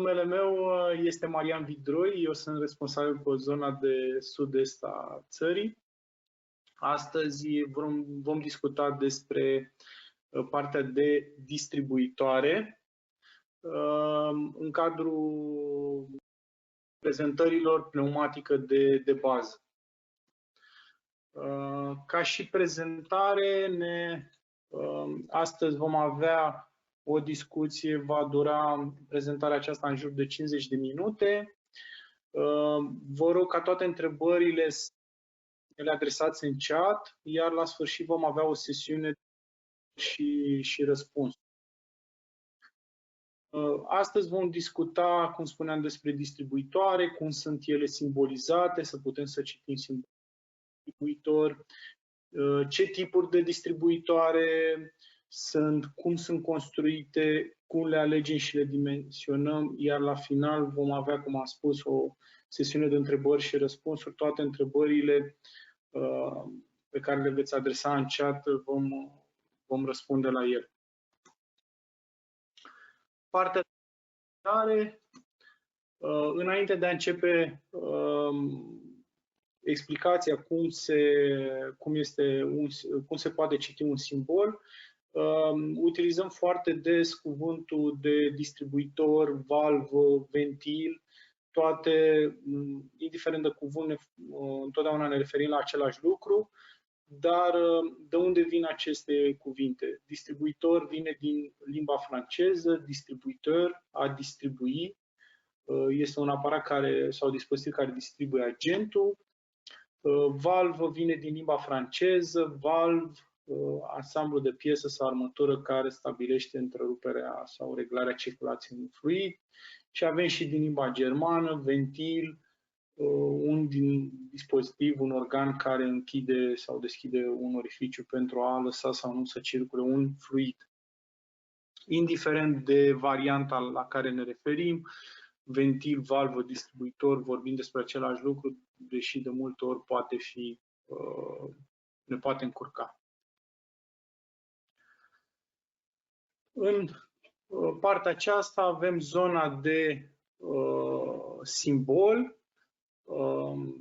Numele meu este Marian Vidroi, eu sunt responsabil pe zona de sud-est a țării. Astăzi vom discuta despre partea de distribuitoare în cadrul prezentărilor pneumatică de bază. Ca și prezentare, astăzi vom avea o discuție, va dura prezentarea aceasta în jur de 50 de minute. Vă rog ca toate întrebările să le adresați în chat, iar la sfârșit vom avea o sesiune și răspuns. Astăzi vom discuta, cum spuneam, despre distribuitoare, cum sunt ele simbolizate, să putem să citim simbolul distribuitor, ce tipuri de distribuitoare sunt, cum sunt construite, cum le alegem și le dimensionăm, iar la final vom avea, cum am spus, o sesiune de întrebări și răspunsuri. Toate întrebările pe care le veți adresa în chat vom răspunde la ele. Partea de prezentare, înainte de a începe explicația cum se poate citi un simbol, utilizăm foarte des cuvântul de distribuitor, valvă, ventil, toate, indiferent de cuvânt, întotdeauna ne referim la același lucru, dar de unde vin aceste cuvinte? Distribuitor vine din limba franceză, distribuitor, a distribui, este un aparat sau dispozitiv care distribuie agentul. Valvă vine din limba franceză, valve, ansamblu de piesă sau armătură care stabilește întreruperea sau reglarea circulației unui fluid. Și avem și din limba germană, ventil, un dispozitiv, un organ care închide sau deschide un orificiu pentru a lăsa sau nu să circule un fluid. Indiferent de varianta la care ne referim, ventil, valvă, distribuitor, vorbim despre același lucru, deși de multe ori ne poate încurca. În partea aceasta avem zona de simbol,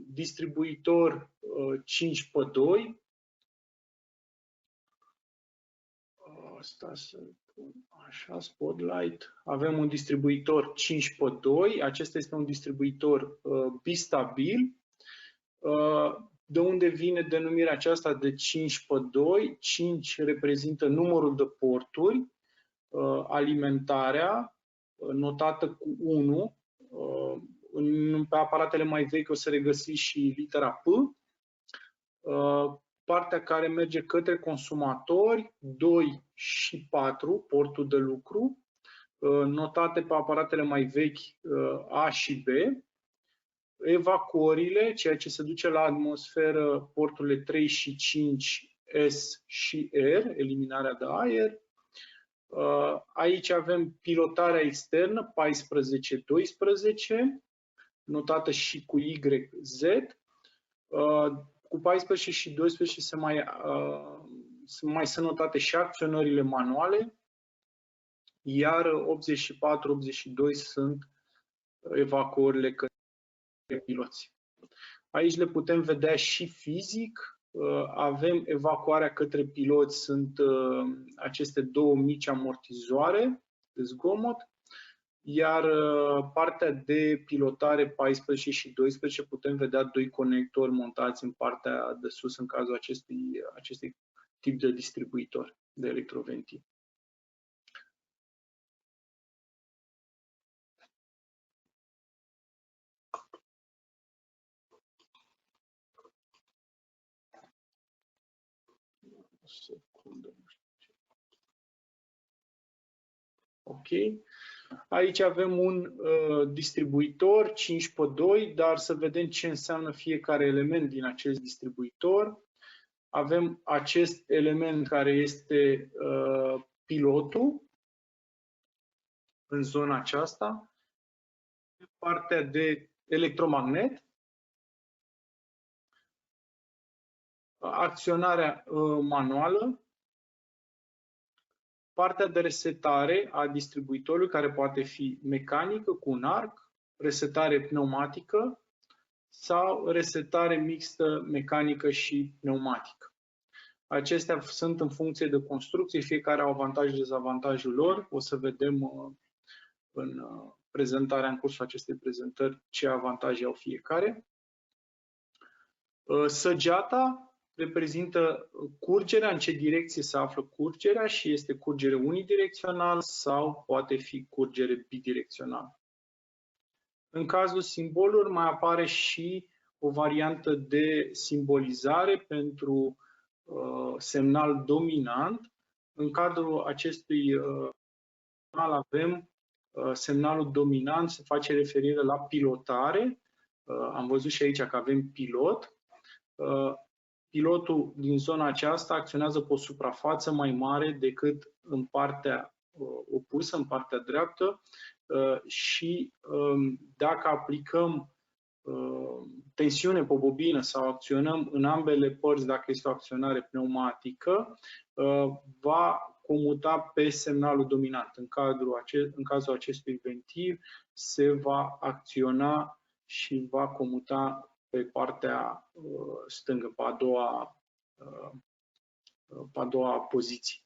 distribuitor 5x2. Asta să pun așa, spotlight. Avem un distribuitor 5x2. Acesta este un distribuitor bistabil. De unde vine denumirea aceasta de 5x2? 5 reprezintă numărul de porturi, alimentarea, notată cu 1. Pe aparatele mai vechi o să regăsiți și litera P. Partea care merge către consumatori, 2 și 4, portul de lucru, notate pe aparatele mai vechi A și B. Evacuările, ceea ce se duce la atmosferă, porturile 3 și 5, S și R, eliminarea de aer. Aici avem pilotarea externă, 14-12, notată și cu YZ. Cu 14 și 12 mai sunt notate și acționările manuale, iar 84-82 sunt evacuările către piloți. Aici le putem vedea și fizic. Avem evacuarea către piloți, sunt aceste două mici amortizoare de zgomot, iar partea de pilotare 14 și 12 putem vedea doi conectori montați în partea de sus în cazul acestui tip de distribuitor de electroventil. Ok. Aici avem un distribuitor 5x2, dar să vedem ce înseamnă fiecare element din acest distribuitor. Avem acest element care este pilotul în zona aceasta, partea de electromagnet, acționarea manuală, partea de resetare a distribuitorului, care poate fi mecanică cu un arc, resetare pneumatică sau resetare mixtă mecanică și pneumatică. Acestea sunt în funcție de construcție, fiecare au avantaj și dezavantajul lor. O să vedem în prezentarea, în cursul acestei prezentări, ce avantaje au fiecare. Săgeata reprezintă curgerea, în ce direcție se află curgerea și este curgere unidirecțional sau poate fi curgere bidirecțională. În cazul simbolului mai apare și o variantă de simbolizare pentru semnal dominant. În cadrul acestui semnal avem semnalul dominant, se face referire la pilotare. Am văzut și aici că avem pilot. Pilotul din zona aceasta acționează pe o suprafață mai mare decât în partea opusă, în partea dreaptă, și dacă aplicăm tensiune pe bobină sau acționăm în ambele părți, dacă este o acționare pneumatică, va comuta pe semnalul dominant. În cazul acestui ventil se va acționa și va comuta pe partea stângă, pe a doua poziție.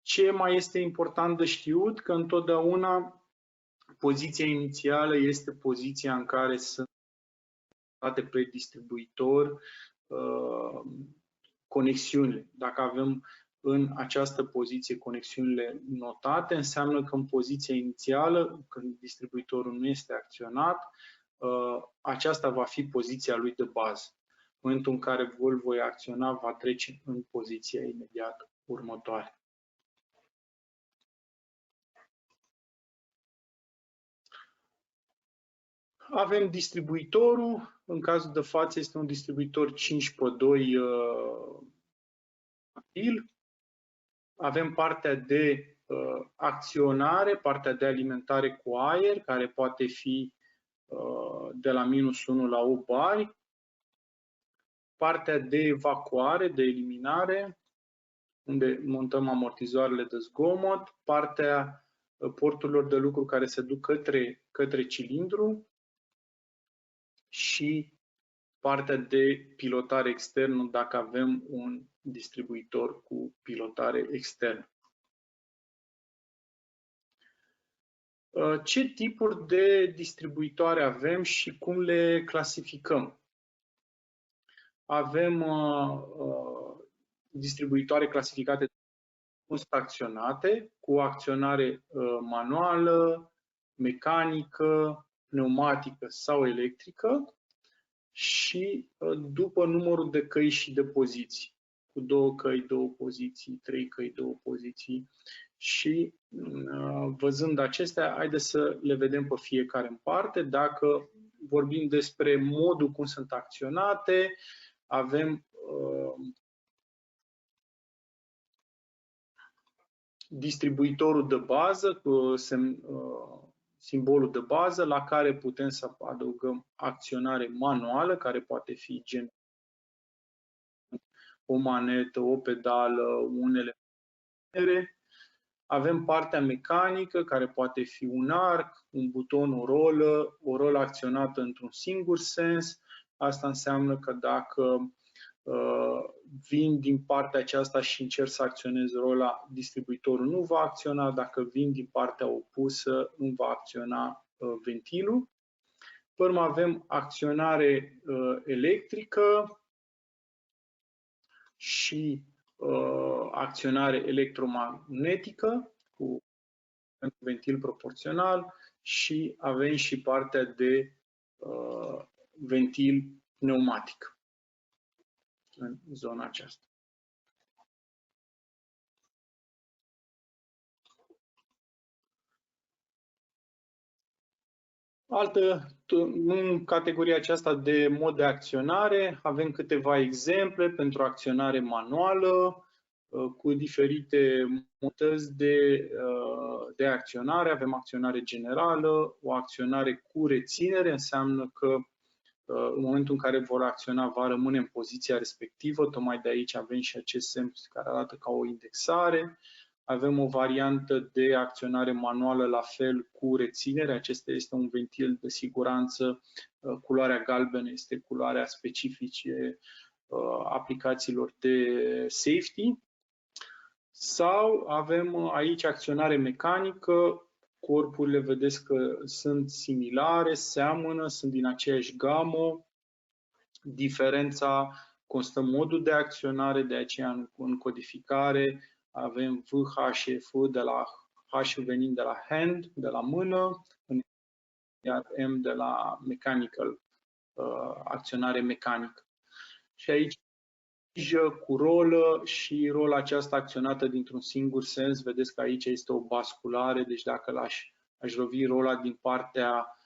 Ce mai este important de știut? Că întotdeauna poziția inițială este poziția în care sunt date pe distribuitor conexiunile. Dacă avem în această poziție conexiunile notate, înseamnă că în poziția inițială, când distribuitorul nu este acționat, aceasta va fi poziția lui de bază. În momentul în care îl voi acționa, va trece în poziția imediat următoare. Avem distribuitorul. În cazul de față este un distribuitor 5x2 ventil. Avem partea de acționare, partea de alimentare cu aer, care poate fi de la -1 la 8 bari. Partea de evacuare, de eliminare, unde montăm amortizoarele de zgomot. Partea porturilor de lucru care se duc către cilindru. Și partea de pilotare externă, dacă avem un distribuitor cu pilotare externă. Ce tipuri de distribuitoare avem și cum le clasificăm? Avem distribuitoare clasificate acționate, cu acționare manuală, mecanică, pneumatică sau electrică și după numărul de căi și de poziții. Cu 2 căi, 2 poziții, 3 căi, 2 poziții. Și văzând acestea, haideți să le vedem pe fiecare în parte. Dacă vorbim despre modul cum sunt acționate, avem distribuitorul de bază cu simbolul de bază, la care putem să adăugăm acționare manuală, care poate fi gen o manetă, o pedală, unele. Avem partea mecanică, care poate fi un arc, un buton, o rolă acționată într-un singur sens. Asta înseamnă că dacă vin din partea aceasta și încerc să acționez rola, distribuitorul nu va acționa. Dacă vin din partea opusă, nu va acționa ventilul. Pe urmă avem acționare electrică și acționare electromagnetică cu ventil proporțional și avem și partea de ventil pneumatic în zona aceasta. În categoria aceasta de mod de acționare avem câteva exemple pentru acționare manuală cu diferite modalități de acționare. Avem acționare generală, o acționare cu reținere, înseamnă că în momentul în care vor acționa va rămâne în poziția respectivă. Tocmai de aici avem și acest semn care arată ca o indexare. Avem o variantă de acționare manuală, la fel cu reținere. Acesta este un ventil de siguranță. Culoarea galbenă este culoarea specifice aplicațiilor de safety. Sau avem aici acționare mecanică. Corpurile vedeți că sunt similare, seamănă, sunt din aceeași gamă. Diferența constă în modul de acționare, de aceea în codificare avem VHF de la H venind de la hand, de la mână, iar M de la mechanical, acționare mecanică. Și aici cu rolă și rola aceasta acționată dintr-un singur sens. Vedeți că aici este o basculare, deci dacă aș lovi rola din partea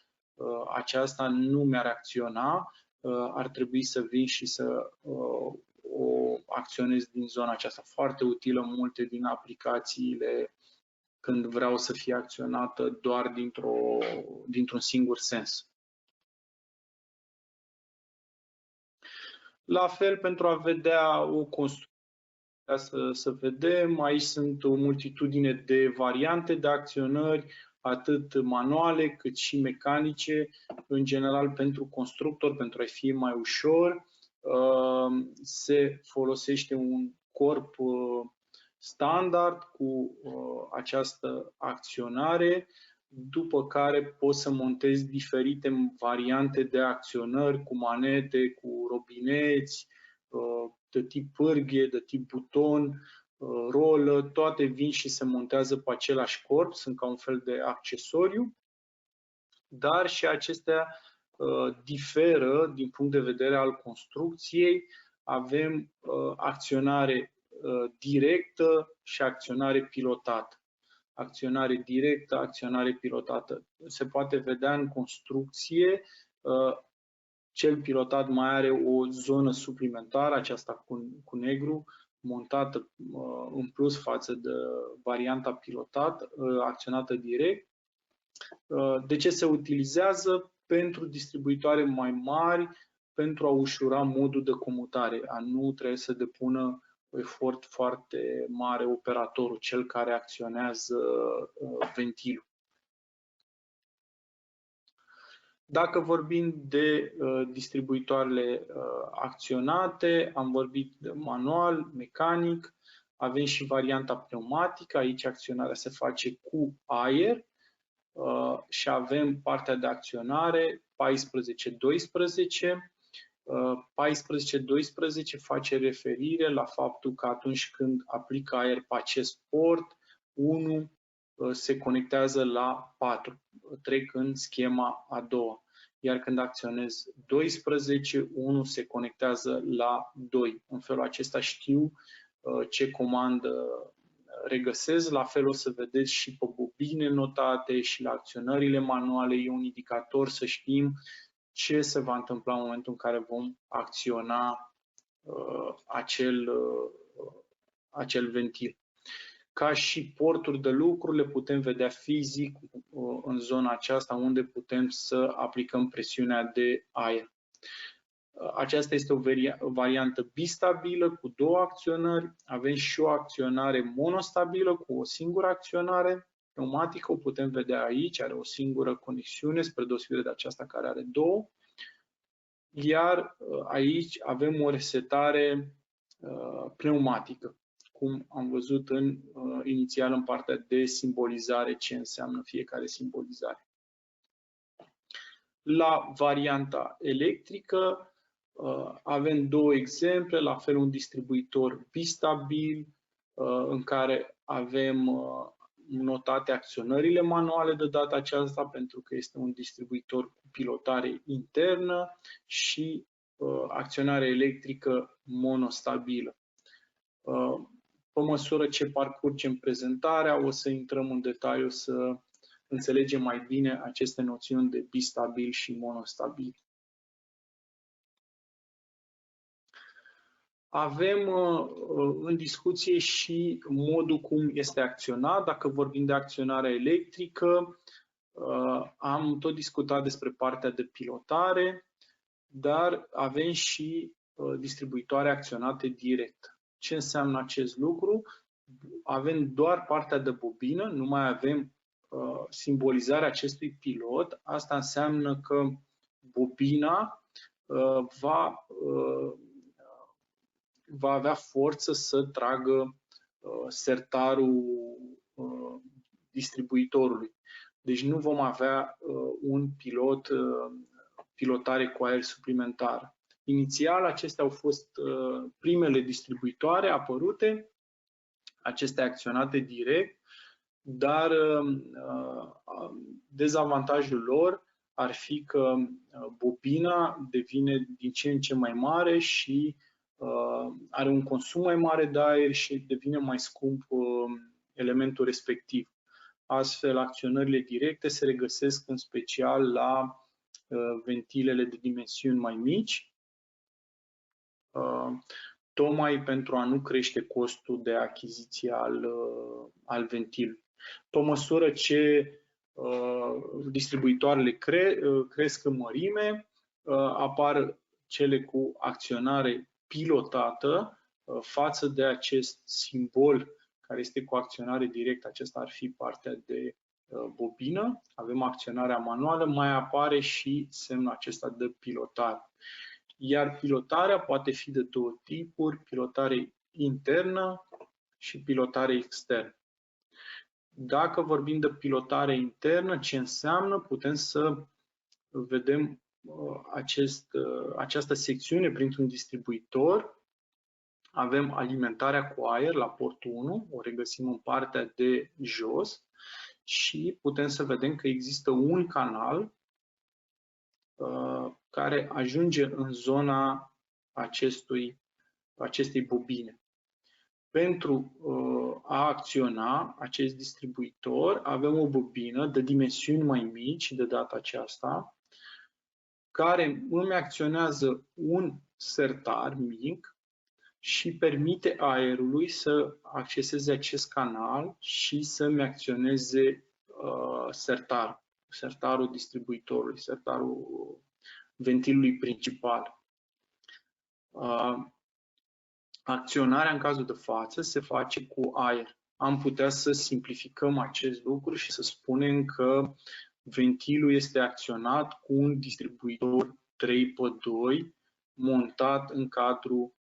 aceasta, nu mi-ar acționa. Ar trebui să vin și să o acționez din zona aceasta. Foarte utilă multe din aplicațiile când vreau să fie acționată doar dintr-un singur sens. La fel, pentru a vedea o construcție, să vedem, aici sunt o multitudine de variante de acționări, atât manuale cât și mecanice. În general, pentru constructor, pentru a fi mai ușor, se folosește un corp standard cu această acționare, după care poți să montezi diferite variante de acționări cu manete, cu robineți, de tip pârghie, de tip buton, rolă, toate vin și se montează pe același corp, sunt ca un fel de accesoriu, dar și acestea diferă din punct de vedere al construcției. Avem acționare directă și acționare pilotată. Acționare directă, acționare pilotată. Se poate vedea în construcție, cel pilotat mai are o zonă suplimentară, aceasta cu negru, montată în plus față de varianta pilotată, acționată direct. De ce se utilizează? Pentru distribuitoare mai mari, pentru a ușura modul de comutare, a nu trebuie să depună efort foarte mare operatorul, cel care acționează ventilul. Dacă vorbim de distribuitoarele acționate, am vorbit de manual, mecanic, avem și varianta pneumatică, aici acționarea se face cu aer și avem partea de acționare 14-12. 14-12 face referire la faptul că atunci când aplic aer pe acest port, 1 se conectează la 4, trec în schema a doua. Iar când acționez 12, 1 se conectează la 2. În felul acesta știu ce comandă regăsesc. La fel o să vedeți și pe bobine notate și la acționările manuale e un indicator să știm ce se va întâmpla în momentul în care vom acționa acel ventil. Ca și porturi de lucru le putem vedea fizic în zona aceasta unde putem să aplicăm presiunea de aer. Aceasta este o variantă bistabilă cu două acționări. Avem și o acționare monostabilă cu o singură acționare pneumatică. O putem vedea aici, are o singură conexiune spre deosebire de aceasta care are două. Iar aici avem o resetare pneumatică, cum am văzut inițial în partea de simbolizare, ce înseamnă fiecare simbolizare. La varianta electrică avem două exemple, la fel un distribuitor bistabil în care avem notate acționările manuale de data aceasta pentru că este un distribuitor cu pilotare internă și acționare electrică monostabilă. Pe măsură ce parcurgem prezentarea, o să intrăm în detaliu să înțelegem mai bine aceste noțiuni de bistabil și monostabil. Avem în discuție și modul cum este acționat. Dacă vorbim de acționare electrică, am tot discutat despre partea de pilotare, dar avem și distribuitoare acționate direct. Ce înseamnă acest lucru? avem doar partea de bobină, nu mai avem simbolizarea acestui pilot. Asta înseamnă că bobina va avea forță să tragă sertarul distribuitorului. Deci nu vom avea un pilotare cu aer suplimentar. Inițial, acestea au fost primele distribuitoare apărute, acestea acționate direct, dar dezavantajul lor ar fi că bobina devine din ce în ce mai mare și are un consum mai mare de aer și devine mai scump elementul respectiv. Astfel, acționările directe se regăsesc în special la ventilele de dimensiuni mai mici, tocmai pentru a nu crește costul de achiziție al ventilului. Pe măsură ce distribuitoarele cresc în mărime, apar cele cu acționare pilotată față de acest simbol care este cu acționare directă. Acesta ar fi partea de bobină. Avem acționarea manuală, mai apare și semnul acesta de pilotare. Iar pilotarea poate fi de două tipuri, pilotare internă și pilotare externă. Dacă vorbim de pilotare internă, ce înseamnă? Putem să vedem această secțiune printr-un distribuitor. Avem alimentarea cu aer la portul 1, o regăsim în partea de jos și putem să vedem că există un canal care ajunge în zona acestei bobine. Pentru a acționa acest distribuitor, avem o bobină de dimensiuni mai mici de data aceasta, care îmi acționează un sertar mic și permite aerului să acceseze acest canal și să-mi acționeze sertarul distribuitorului, sertarul ventilului principal. Acționarea în cazul de față se face cu aer. Am putea să simplificăm acest lucru și să spunem că ventilul este acționat cu un distribuitor 3x2 montat în cadrul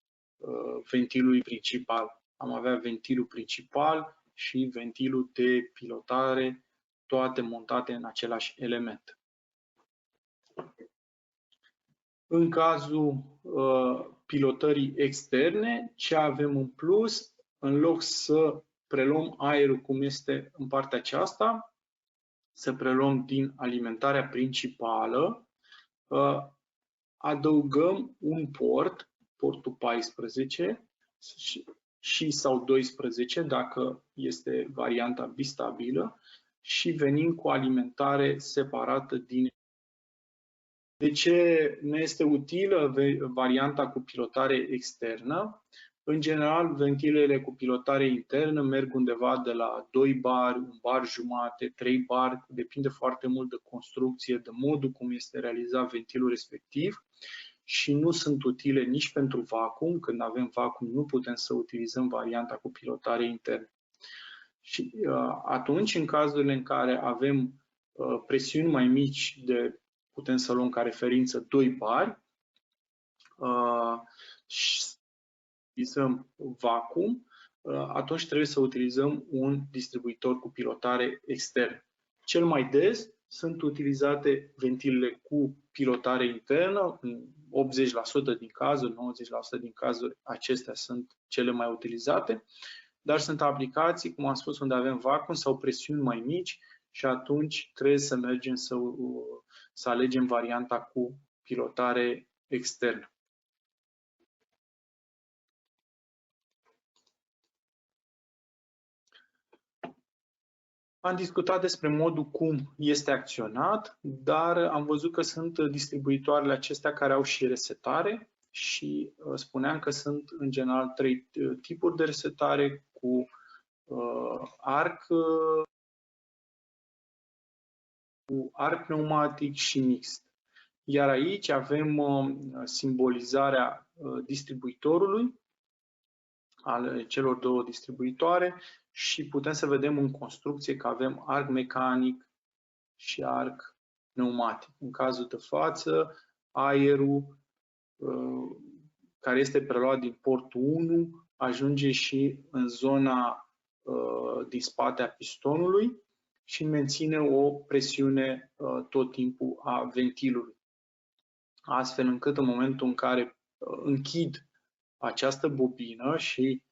ventilului principal. Am avea ventilul principal și ventilul de pilotare, toate montate în același element. În cazul pilotării externe, ce avem în plus? În loc să preluăm aerul cum este în partea aceasta, să preluăm din alimentarea principală, adăugăm un port, portul 14 sau 12, dacă este varianta bistabilă, și venim cu alimentare separată din. De ce ne este utilă varianta cu pilotare externă? În general, ventilele cu pilotare internă merg undeva de la 2 bar, 1 bar jumate, 3 bar, depinde foarte mult de construcție, de modul cum este realizat ventilul respectiv și nu sunt utile nici pentru vacuum. Când avem vacuum, nu putem să utilizăm varianta cu pilotare internă. Și atunci, în cazurile în care avem presiuni mai mici putem să luăm ca referință 2 bari și utilizăm vacuum, atunci trebuie să utilizăm un distribuitor cu pilotare externă. Cel mai des sunt utilizate ventilele cu pilotare internă, în 80% din cazuri, 90% din cazuri, acestea sunt cele mai utilizate, dar sunt aplicații, cum am spus, unde avem vacuum sau presiuni mai mici și atunci trebuie să mergem să alegem varianta cu pilotare externă. Am discutat despre modul cum este acționat, dar am văzut că sunt distribuitoarele acestea care au și resetare și spuneam că sunt în general 3 tipuri de resetare cu arc pneumatic și mixt. Iar aici avem simbolizarea distribuitorului ale celor două distribuitoare și putem să vedem în construcție că avem arc mecanic și arc pneumatic. În cazul de față, aerul care este preluat din portul 1 ajunge și în zona din spate a pistonului și menține o presiune tot timpul a ventilului. Astfel încât în momentul în care închid această bobină și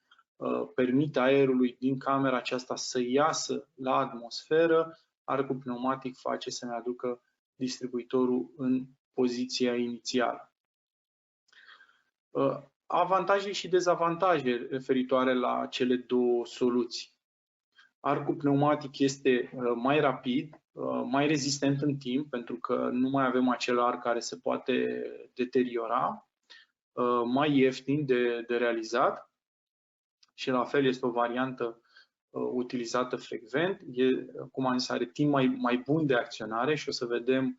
permit aerului din camera aceasta să iasă la atmosferă, arcul pneumatic face să-mi aducă distribuitorul în poziția inițială. Avantaje și dezavantaje referitoare la cele două soluții. Arcul pneumatic este mai rapid, mai rezistent în timp, pentru că nu mai avem acel arc care se poate deteriora, mai ieftin de realizat și la fel este o variantă utilizată frecvent. Cum am zis, are timp mai bun de acționare și o să vedem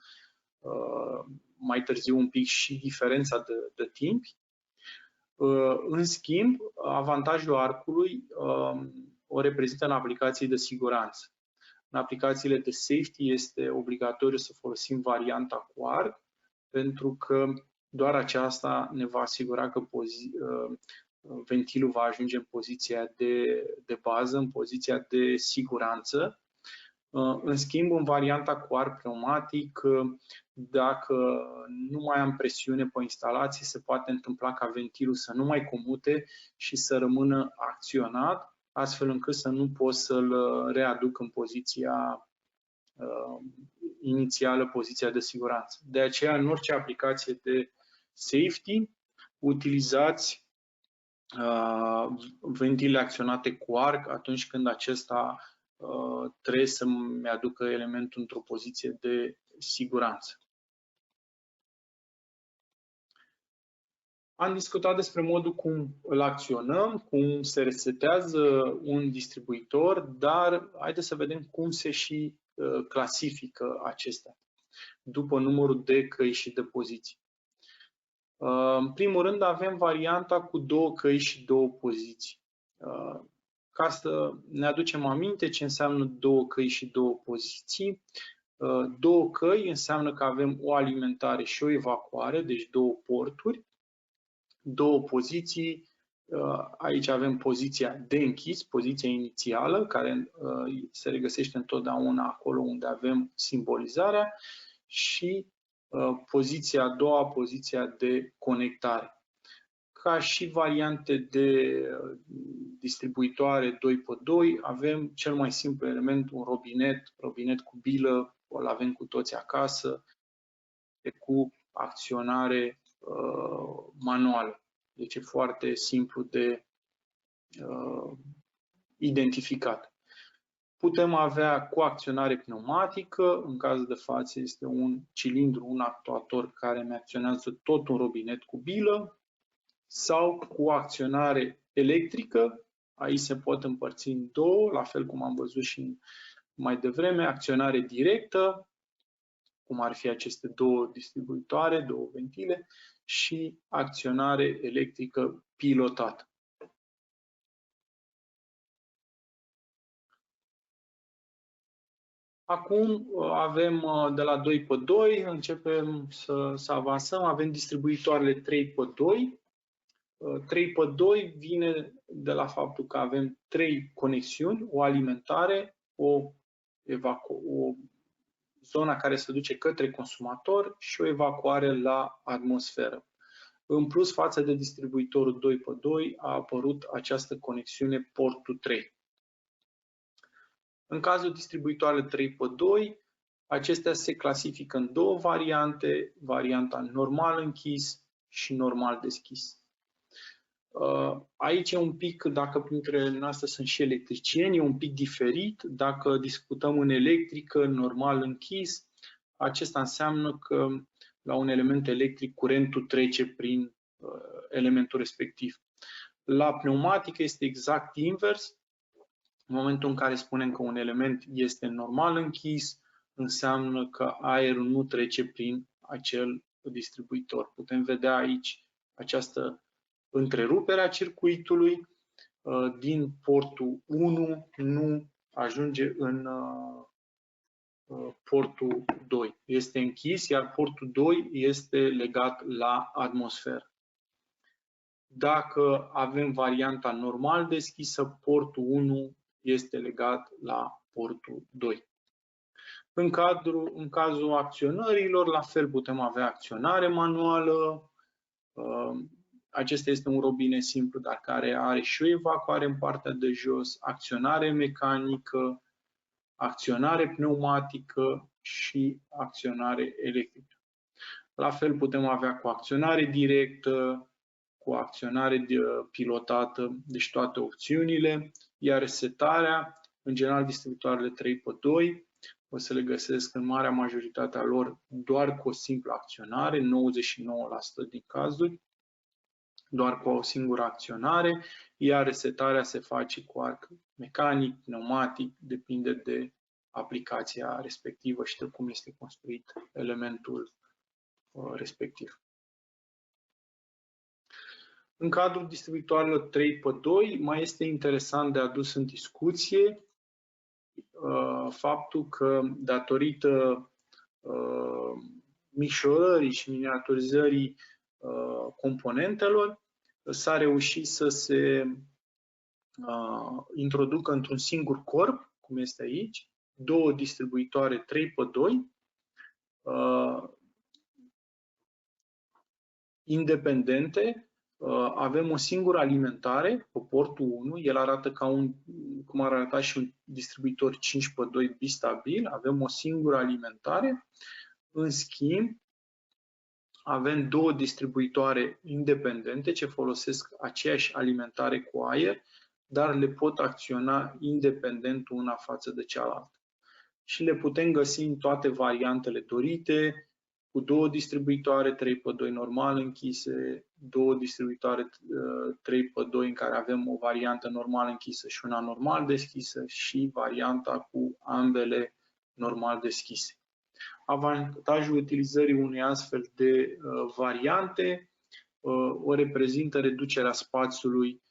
mai târziu un pic și diferența de timp. În schimb, avantajul arcului o reprezintă în aplicații de siguranță. În aplicațiile de safety este obligatoriu să folosim varianta cu arc, pentru că doar aceasta ne va asigura că ventilul va ajunge în poziția de bază, în poziția de siguranță. În schimb, în varianta cu arc pneumatic, dacă nu mai am presiune pe instalație, se poate întâmpla ca ventilul să nu mai comute și să rămână acționat, astfel încât să nu pot să-l readuc în poziția inițială, poziția de siguranță. De aceea, în orice aplicație de safety, utilizați ventile acționate cu arc atunci când acesta trebuie să-mi aducă elementul într-o poziție de siguranță. Am discutat despre modul cum îl acționăm, cum se resetează un distribuitor, dar haideți să vedem cum se și clasifică acestea după numărul de căi și de poziții. În primul rând avem varianta cu 2 căi și 2 poziții. Ca să ne aducem aminte ce înseamnă 2 căi și 2 poziții, 2 căi înseamnă că avem o alimentare și o evacuare, deci 2 porturi. 2 poziții, aici avem poziția de închis, poziția inițială, care se regăsește întotdeauna acolo unde avem simbolizarea, și poziția a doua, poziția de conectare. Ca și variante de distribuitoare 2x2, avem cel mai simplu element, un robinet cu bilă, îl avem cu toți acasă, cu acționare manuală. Deci e foarte simplu de identificat. Putem avea cu acționare pneumatică, în cazul de față este un cilindru, un actuator care mi acționează tot un robinet cu bilă, sau cu acționare electrică, aici se pot împărți în două, la fel cum am văzut și mai devreme, acționare directă, cum ar fi aceste două distribuitoare, două ventile, și acționare electrică pilotată. Acum avem de la 2x2, începem să avansăm, avem distribuitoarele 3x2. 3x2 vine de la faptul că avem 3 conexiuni, o alimentare, o zona care se duce către consumator și o evacuare la atmosferă. În plus, față de distribuitorul 2x2 a apărut această conexiune portul 3. În cazul distribuitoarelor 3x2, acestea se clasifică în două variante, varianta normal închis și normal deschis. Aici e un pic, dacă printre noastre sunt și electricieni, e un pic diferit. Dacă discutăm în electrică, normal închis, acesta înseamnă că la un element electric curentul trece prin elementul respectiv. La pneumatică este exact invers. În momentul în care spunem că un element este normal închis, înseamnă că aerul nu trece prin acel distribuitor. Putem vedea aici această întrerupere a circuitului. din portul 1 nu ajunge în portul 2. Este închis, iar portul 2 este legat la atmosferă. Dacă avem varianta normal deschisă, portul 1 este legat la portul 2. În cazul acționărilor, la fel putem avea acționare manuală. Acesta este un robinet simplu, dar care are și o evacuare în partea de jos, acționare mecanică, acționare pneumatică și acționare electrică. La fel putem avea cu acționare directă, cu acționare pilotată, deci toate opțiunile, iar setarea, în general distribuitoarele 3x2, o să le găsesc în marea majoritate a lor doar cu o simplă acționare, 99% din cazuri, doar cu o singură acționare, iar resetarea se face cu arc mecanic, pneumatic, depinde de aplicația respectivă și de cum este construit elementul respectiv. În cadrul distribuitoarelor 3x2 mai este interesant de adus în discuție faptul că datorită micșorării și miniaturizării componentelor s-a reușit să se introducă într-un singur corp, cum este aici, două distribuitoare 3x2 independente. Avem o singură alimentare pe portul 1, el arată cum ar arăta și un distribuitor 5x2 bistabil, avem o singură alimentare. În schimb, avem două distribuitoare independente ce folosesc aceeași alimentare cu aer, dar le pot acționa independent una față de cealaltă. Și le putem găsi în toate variantele dorite, cu două distribuitoare 3x2 normal închise, două distribuitoare 3x2 în care avem o variantă normal închisă și una normal deschisă și varianta cu ambele normal deschise. Avantajul utilizării unei astfel de variante o reprezintă reducerea spațiului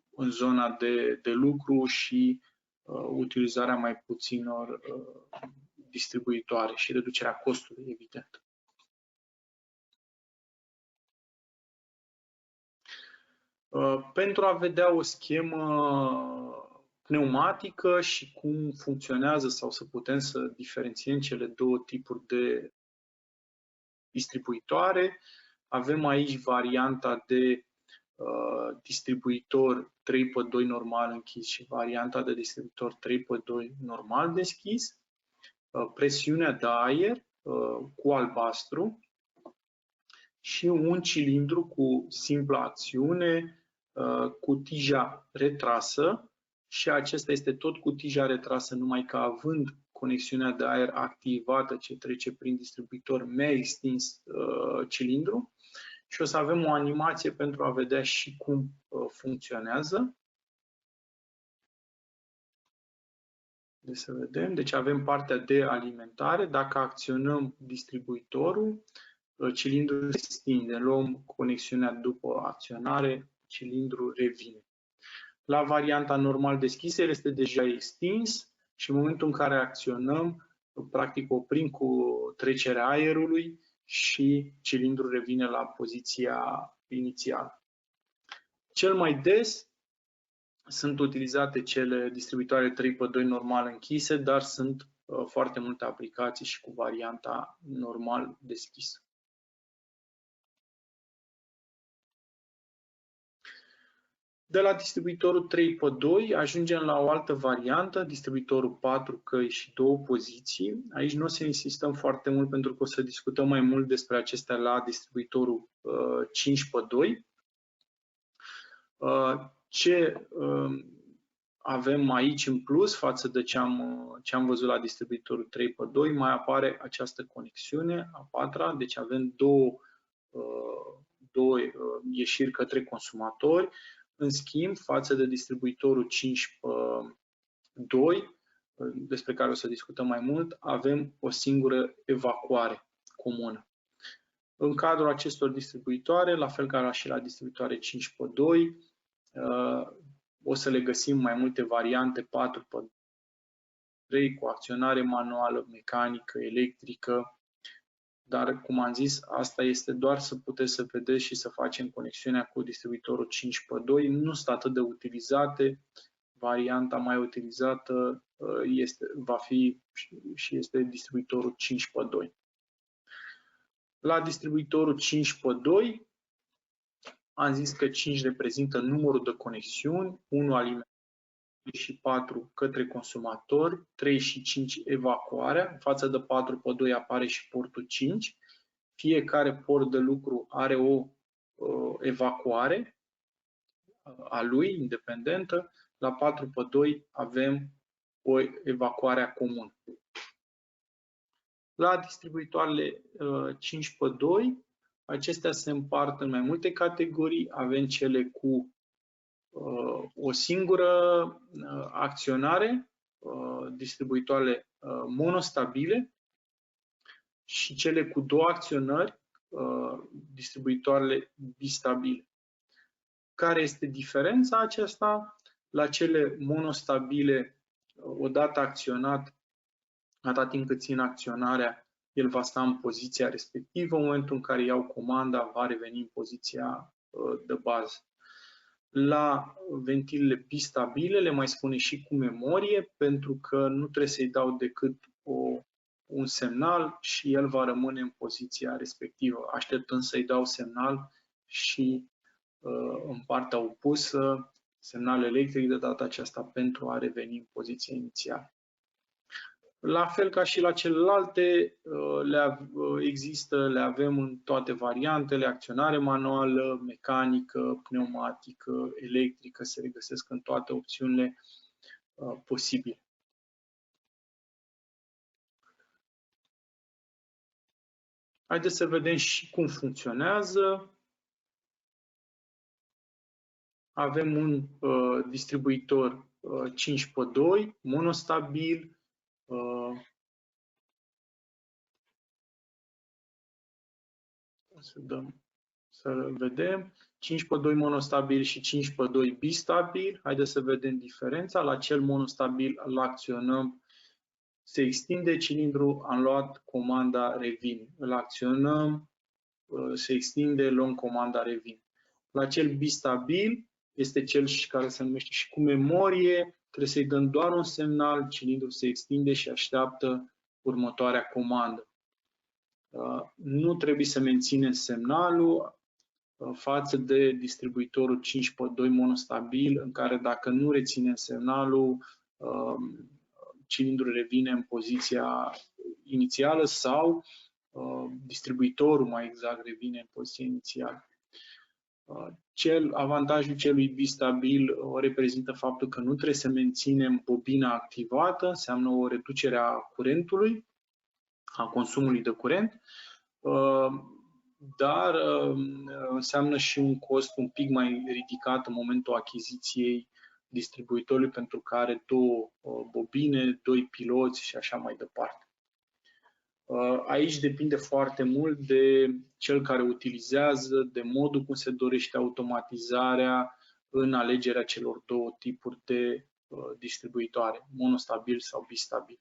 în zona de lucru și utilizarea mai puținor distribuitoare și reducerea costului, evident. Pentru a vedea o schemă pneumatică și cum funcționează sau să putem să diferențiem cele două tipuri de distribuitoare, avem aici varianta de distribuitor 3x2 normal închis și varianta de distribuitor 3x2 normal deschis. Presiunea de aer cu albastru și un cilindru cu simplă acțiune cu tija retrasă și acesta este tot cu tija retrasă, numai că având conexiunea de aer activată ce trece prin distribuitor mi-a extins cilindru și o să avem o animație pentru a vedea și cum funcționează. Deci să vedem. Deci avem partea de alimentare. Dacă acționăm distribuitorul, cilindrul se extinde. Luăm conexiunea după acționare, cilindrul revine. La varianta normal deschisă, el este deja extins și în momentul în care acționăm, practic oprim cu trecerea aerului și cilindrul revine la poziția inițială. Cel mai des sunt utilizate cele distribuitoare 3x2 normal închise, dar sunt foarte multe aplicații și cu varianta normal deschisă. De la distribuitorul 3x2 ajungem la o altă variantă, distribuitorul 4 căi și 2 poziții. Aici nu o să insistăm foarte mult pentru că o să discutăm mai mult despre acestea la distribuitorul 5x2. Ce avem aici în plus față de ce am văzut la distribuitorul 3x2, mai apare această conexiune, a patra, deci avem două ieșiri către consumatori. În schimb, față de distribuitorul 5x2, despre care o să discutăm mai mult, avem o singură evacuare comună. În cadrul acestor distribuitoare, la fel ca și la distribuitoare 5x2, O să le găsim mai multe variante, 4x3, cu acționare manuală, mecanică, electrică, dar, cum am zis, asta este doar să puteți să vedeți și să facem conexiunea cu distribuitorul 5x2. Nu sunt atât de utilizate. Varianta mai utilizată va fi și este distribuitorul 5x2. La distribuitorul 5x2 am zis că 5 reprezintă numărul de conexiuni, 1 alimentar și 4 către consumatori, 3 și 5 evacuarea. În față de 4x2 apare și portul 5. Fiecare port de lucru are o evacuare a lui, independentă. La 4x2 avem o evacuare comună. La distribuitoarele 5x2, acestea se împart în mai multe categorii. Avem cele cu o singură acționare, distribuitoarele monostabile, și cele cu două acționări, distribuitoarele bistabile. Care este diferența aceasta? La cele monostabile, odată acționat, atâta timp cât țin acționarea, el va sta în poziția respectivă. În momentul în care iau comanda, va reveni în poziția de bază. La ventilele bistabile le mai spune și cu memorie, pentru că nu trebuie să-i dau decât un semnal și el va rămâne în poziția respectivă, așteptând să-i dau semnal și în partea opusă, semnal electric de data aceasta, pentru a reveni în poziția inițială. La fel ca și la celelalte, le avem în toate variantele: acționare manuală, mecanică, pneumatică, electrică, se regăsesc în toate opțiunile posibile. Haideți să vedem și cum funcționează. Avem un distribuitor 5x2, monostabil, să vedem, 5x2 monostabil și 5x2 bistabil. Haideți să vedem diferența. La cel monostabil îl acționăm, se extinde cilindrul, am luat comanda revine. Îl acționăm, se extinde, luăm comanda revine. La cel bistabil este cel care se numește și cu memorie, trebuie să-i dăm doar un semnal, cilindrul se extinde și așteaptă următoarea comandă. Nu trebuie să menținem semnalul față de distribuitorul 5x2 monostabil, în care dacă nu reținem semnalul, cilindrul revine în poziția inițială sau distribuitorul, mai exact, revine în poziția inițială. Avantajul celui bistabil reprezintă faptul că nu trebuie să menținem bobina activată, înseamnă o reducere a curentului, a consumului de curent, dar înseamnă și un cost un pic mai ridicat în momentul achiziției distribuitorului, pentru că are două bobine, doi piloți și așa mai departe. Aici depinde foarte mult de cel care utilizează, de modul cum se dorește automatizarea în alegerea celor două tipuri de distribuitoare, monostabil sau bistabil.